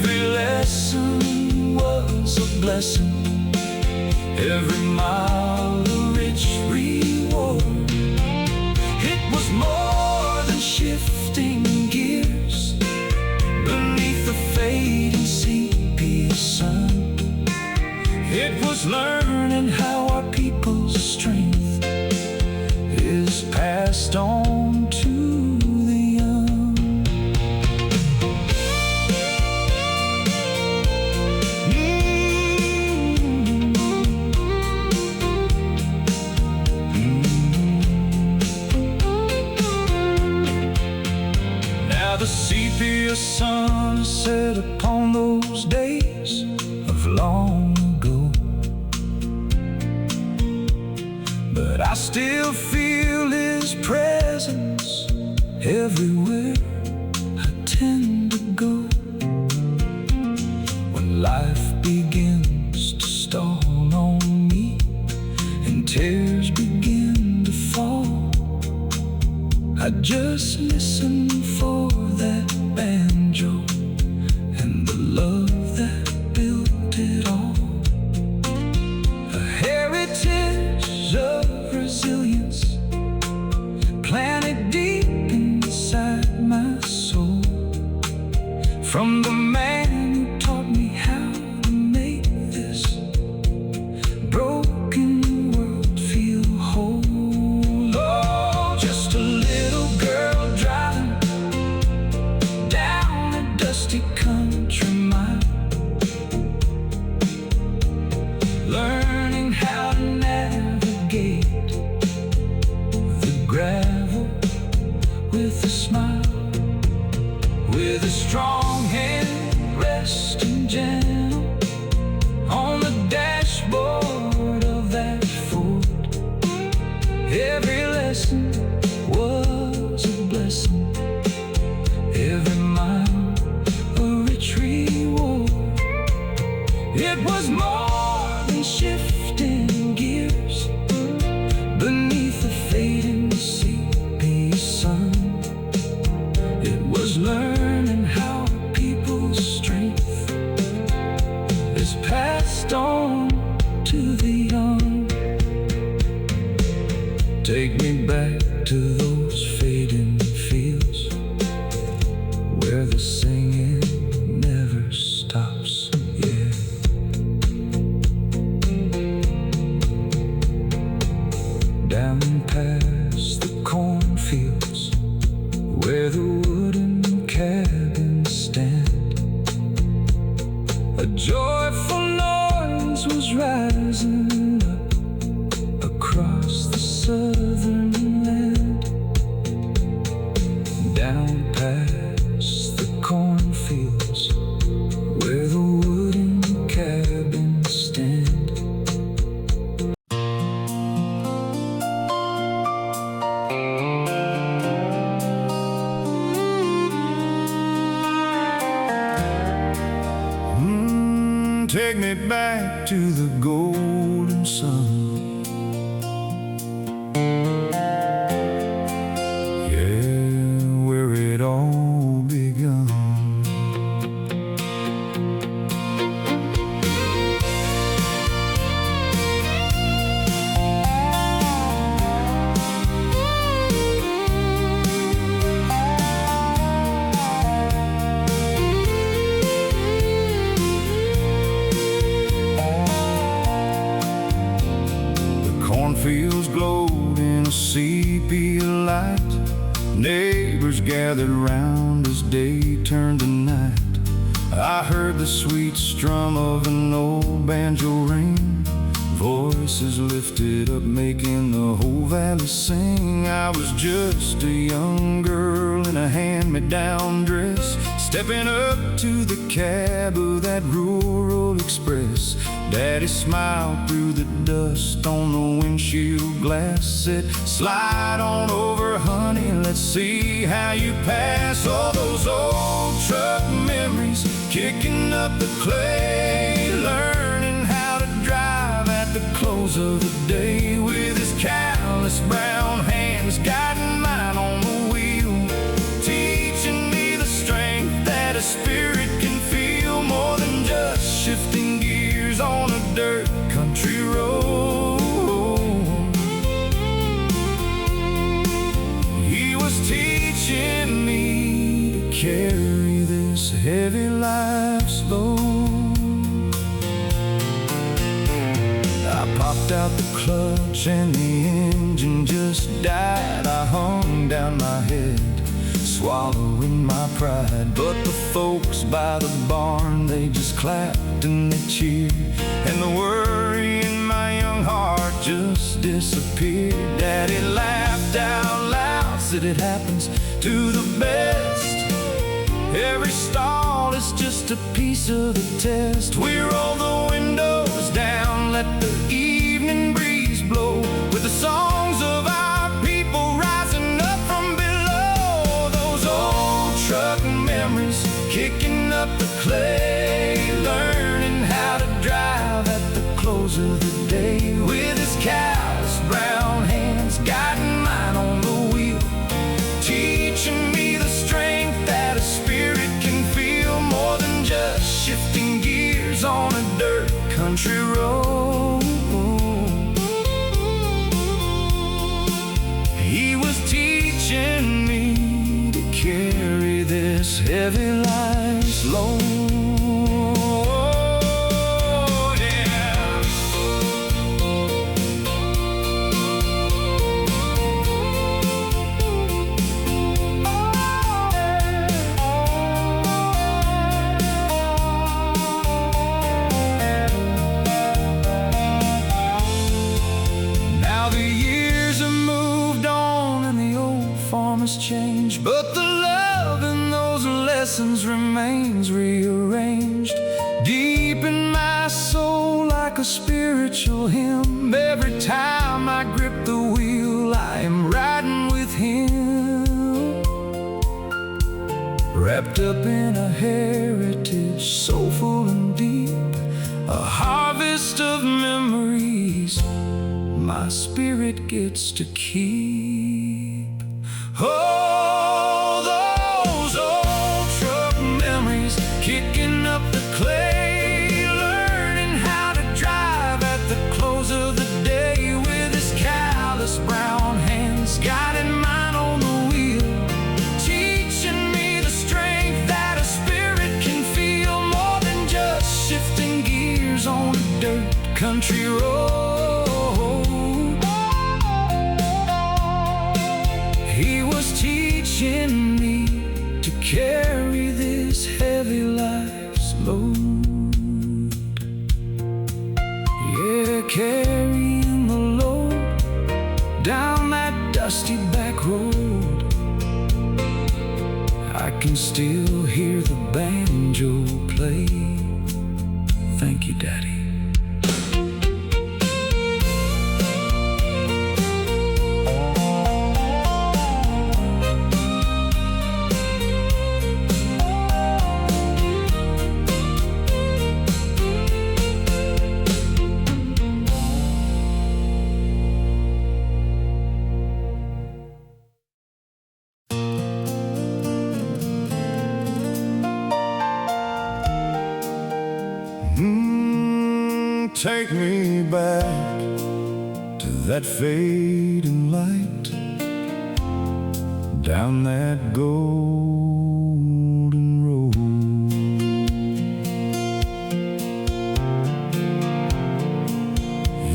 Every lesson was a blessing, every mile a rich reward. It was more than shifting gears beneath the fading sepia sun. It was learning how our people's strength is passed on to the young. Now the sepia sun set upon those days of long ago, but I still feel His presence everywhere I tend to go. When life begins to stall on me and tears begin to fall, I just listen for that banjo and the love that built it all. A heritage of resilience planted deep inside my soul, from the man who taught me how to make this broken world feel whole. Oh, just a little girl driving down a dusty country mile, learning how to navigate the gravel with a smile, with a strong hand resting gentle on the dashboard of that Ford. Every lesson was a blessing, every mile a rich reward. It was more than shifting gears beneath the fading sepia sun. It was learning how people's strength is passed on to the young. Take me back to those fading fields where the singing never stops. Yeah. Down past the cornfields where the wooden cabins stand, a joyful noise was rising up across the southern land. Down past the cornfields where the wooden cabins stand. Take me back to the golden sun. Yeah, where it all begun. Cornfields glowed in a sepia light. Neighbors gathered round as day turned to night. I heard the sweet strum of an old banjo ring, voices lifted up making the whole valley sing. I was just a young girl in a hand-me-down dress, stepping up to the cab of that rural express. Daddy smiled through the dust on the windshield glass, said, "Slide on over, honey, let's see how you pass." All those old truck memories kicking up the clay, learning how to drive at the close of the day, with his callous brown hands guiding mine on the wheel, teaching me the strength that a spirit can feel. dirt country road. He was teaching me to carry this heavy life's load. I popped out the clutch and the engine just died. I hung down my head, swallowing my pride. But the folks by the barn, they just clapped and they cheered, and the worry in my young heart just disappeared. Daddy laughed out loud, said it happens to the best. Every stall is just a piece of the test. We roll the windows down, let the evening breeze blow, with the songs of our people rising up from below. Those old truck memories kicking up the clay, learning how to drive at the close of the day, with his callous brown hands guiding mine on the wheel, teaching me the strength that a spirit can feel, more than just shifting gears on a dirt country road. He was teaching me to carry this heavy life's load. Changed, but the love in those lessons remains rearranged deep in my soul like a spiritual hymn. Every time I grip the wheel, I am riding with him, wrapped up in a heritage soulful and deep, a harvest of memories my spirit gets to keep. Oh, those old truck memories kicking up the clay, learning how to drive at the close of the day, with his callous brown hands guiding mine on the wheel, teaching me the strength that a spirit can feel, more than just shifting gears on a dirt country road. He was teaching me to carry this heavy life's load. Yeah, carrying the load down that dusty back road. I can still hear the banjo play. Thank you, Daddy. Take me back to that fading light, down that golden road.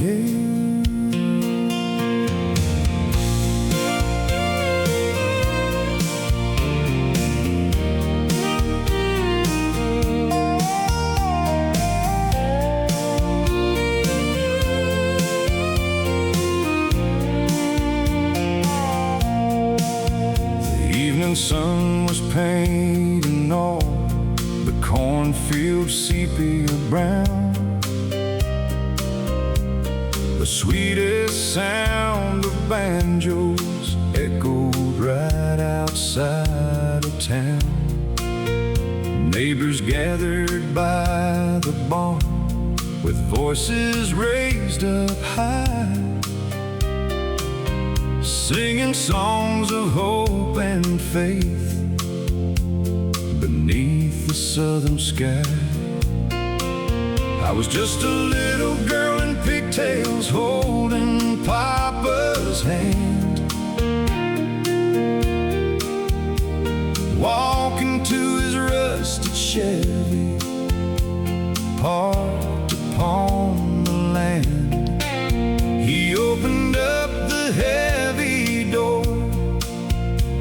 Yeah. The sun was painting all the cornfields sepia brown. The sweetest sound of banjos echoed right outside of town. Neighbors gathered by the barn with voices raised up high, singing songs of hope and faith beneath the southern sky. I was just a little girl in pigtails holding Papa's hand, walking to his rusted Chevy, parked upon the land. He opened up the heavy door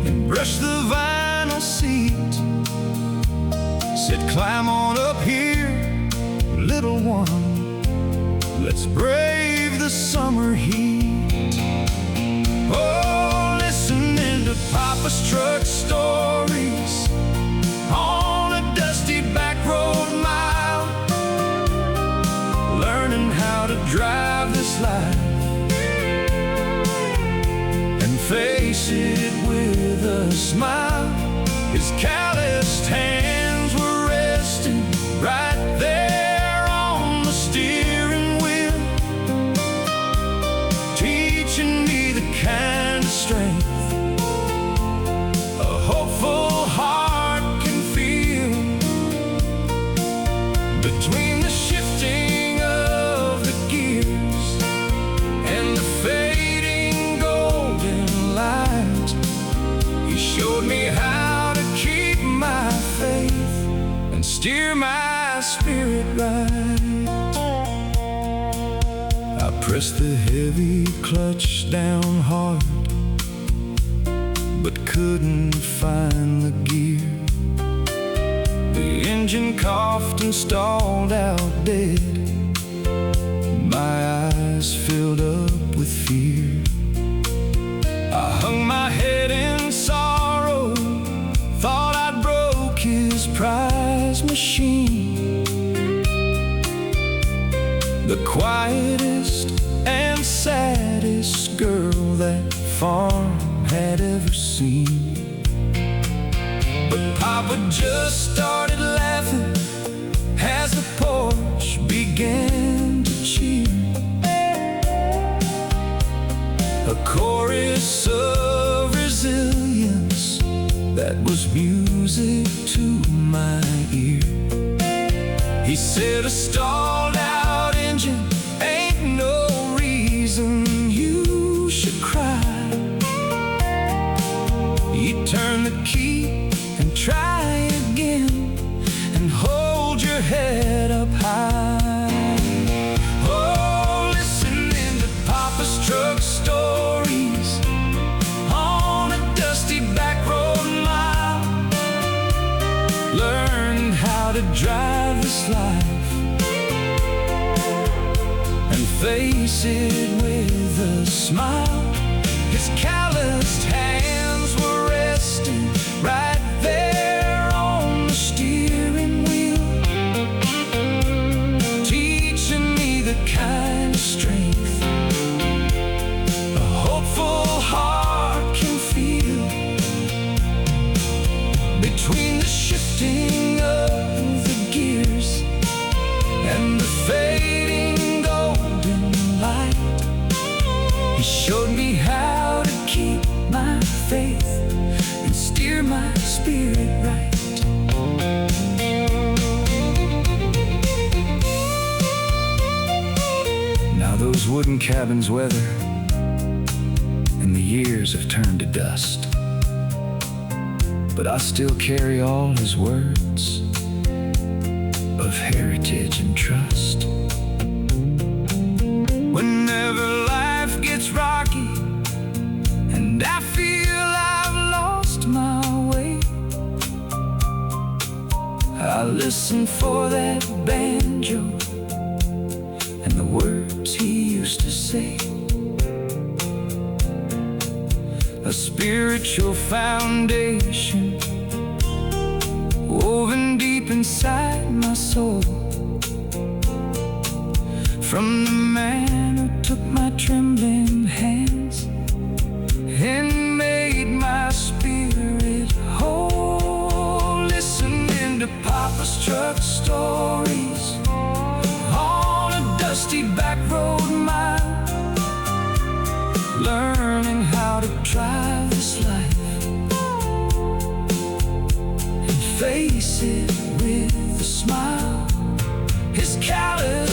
and brushed the vinyl seat, said, "Climb on up here, little one, let's brave the summer heat." Oh, listening to Papa's truck stories on a dusty back road mile, learning how to drive this life and face it with a smile. His calloused hands were resting right there on the steering wheel, teaching me the kind of strength a hopeful heart can feel. Between the shifting of the gears and the fading golden light, he showed me how to keep my faith and steer my spirit right. I pressed the heavy clutch down hard, but couldn't find the gear. The engine coughed and stalled out dead. My eyes filled up with fear. I hung my head in sorrow, thought I'd broke his prize machine. The quietest and saddest girl that farm had ever seen. But Papa just started laughing as the Porsche began to cheer. A chorus of resilience that was music to my ear. He said, "A stalled out engine ain't no reason you should cry. You turn the key and try again, and hold your head up high." Oh, listening to Papa's truck stories on a dusty back road mile, learned how to drive this life and face it with a smile. His calloused hands were resting right there on the steering wheel, teaching me the kind of strength a hopeful heart can feel. Between the shifting of the gears and the fading golden light, he showed me how to keep my faith and steer my spirit right. Now those wooden cabins weather, and the years have turned to dust, but I still carry all his words of heritage and trust. Whenever life gets rocky and I feel I've lost my way, I listen for that banjo and the words he used to say. A spiritual foundation woven deep inside my soul, from the man who took my trembling hands and made my spirit whole. Listening to Papa's truck stories on a dusty back road mile, learning how to drive this life and face it with a smile. His callous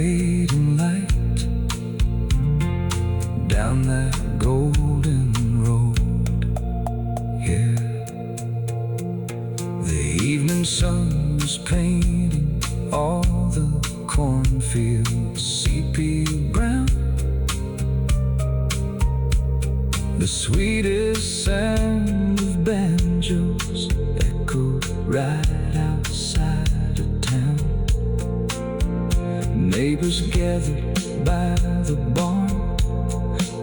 fading light down that golden road. Yeah, the evening sun was painting all the cornfields sepia brown. The sweetest sound of banjos echoed right outside of town. Neighbors gathered by the barn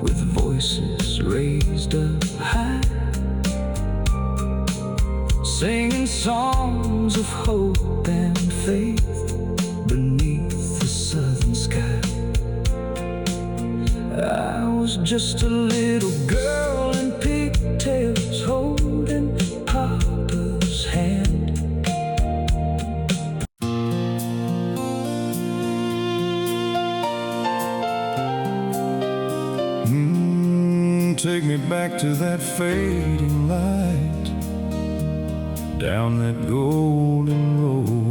with voices raised up high, singing songs of hope and faith beneath the southern sky. I was just a little girl in pigtails holding Papa's hand. Take me back to that fading light down that golden road.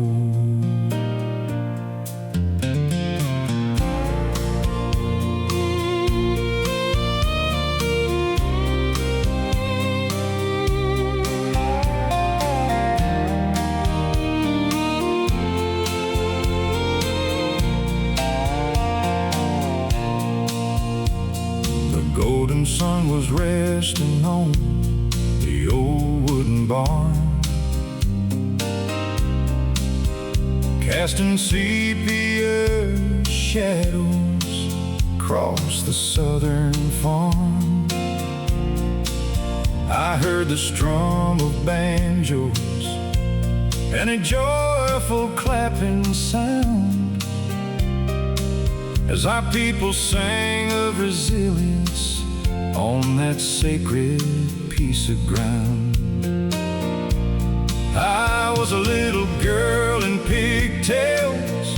The golden sun was resting on the old wooden barn, casting sepia shadows across the southern farm. I heard the strum of banjos and a joyful clapping sound as our people sang of resilience on that sacred piece of ground. I was a little girl in pigtails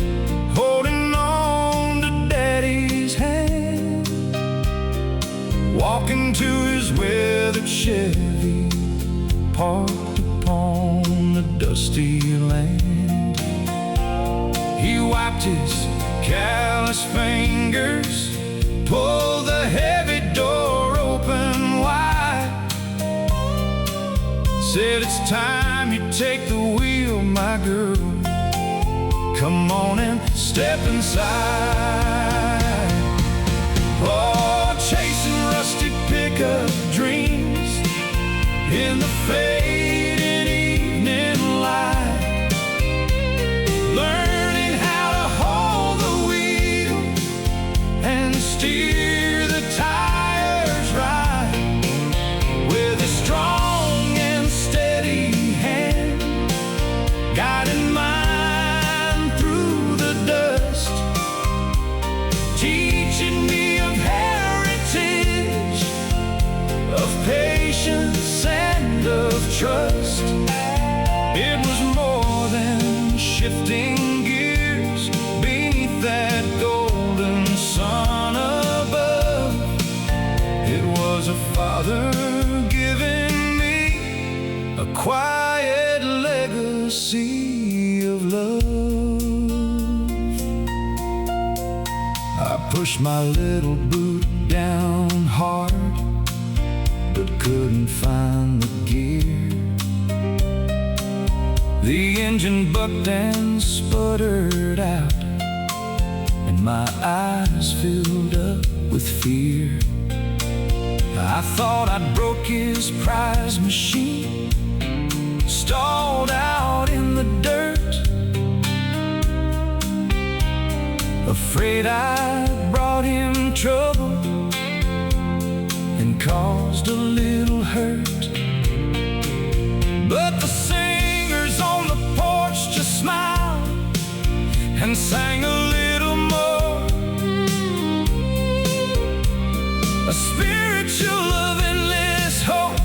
holding on to Daddy's hand, walking to his weathered Chevy parked upon the dusty land. He wiped his callous fingers, pulled the heavy door open wide, said, "It's time you take the wheel, my girl. Come on and step inside." Oh, chasing rusted pickup dreams in the fading evening light, learning how to hold the wheel and steer the tires right with a strong and steady hand, guiding mine through the dust, teaching me of heritage, of patience and of trust. It was more than shifting gears beneath that golden sun above. It was a father giving me a quiet legacy of love. I pushed my little boot down hard, but couldn't find the gear. The engine bucked and sputtered out, and my eyes filled up with fear. I thought I'd broke his prize machine, stalled out in the dirt, afraid I'd brought him trouble and caused a little hurt. But the singers on the porch just smiled and sang a little more, a spiritual of endless hope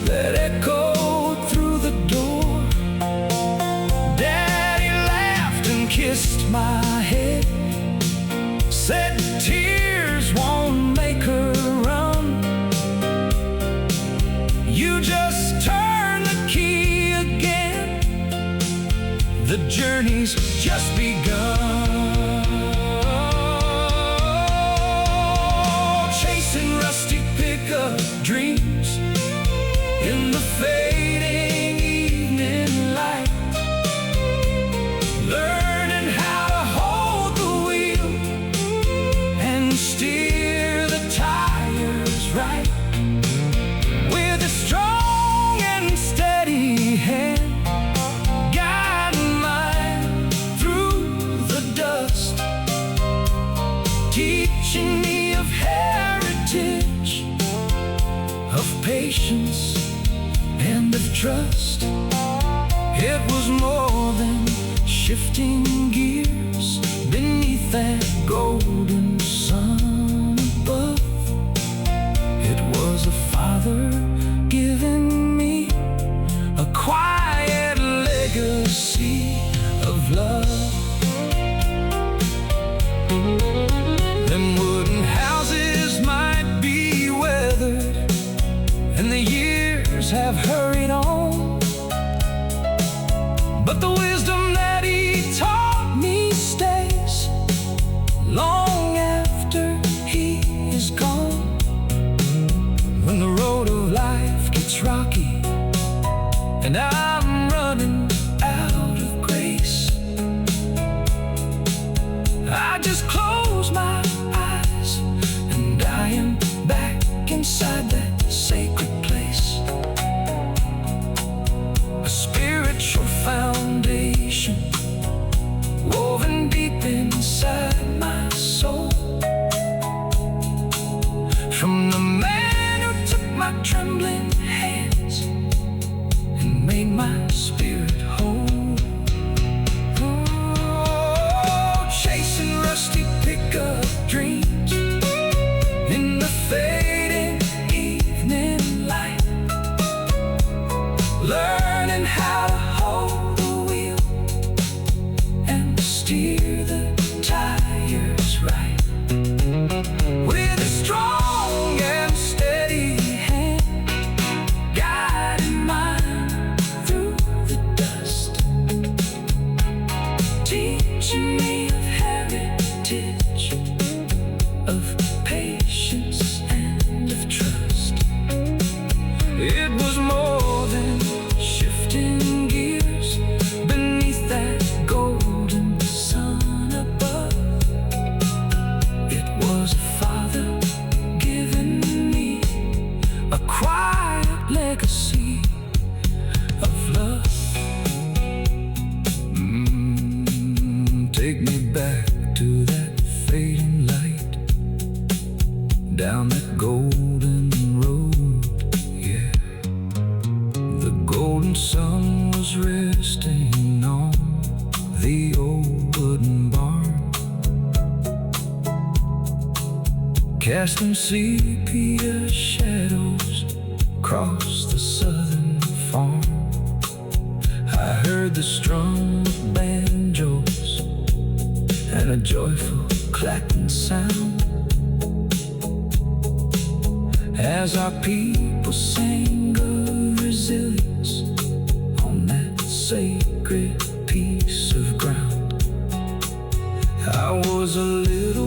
that echoed through the door. Daddy laughed and kissed my head, said tears won't make her run. You just turn the key again, the journey's just begun. teaching me of heritage, of patience and of trust. It was more than shifting gears beneath that golden sun above. It was a father giving me a quiet legacy of love. Them wooden houses might be weathered, and the years have hurried on, but the wisdom that he taught me stays long after he is gone. When the road of life gets rocky and I'm running out of grace, I just close my eyes and I am back inside that sacred place. A spiritual foundation woven deep inside my soul, from the man who took my trembling hands and made my spirit whole. Chasing rusty pickup dreams in the fading evening light, learning how to hold the wheel and steer the tires right. With a strong and steady hand, guiding mine through the dust, teaching me of heritage, of patience and of trust. It was more than shifting gears beneath that golden sun above. It was a father giving me a quiet legacy of love. Take me back to that fading light, down that golden road, yeah. The golden sun was resting on the old wooden barn, casting sepia shadows across the southern farm. I heard the strung banjos and a joyful clacking sound as our people sang of resilience on that sacred piece of ground. I was a little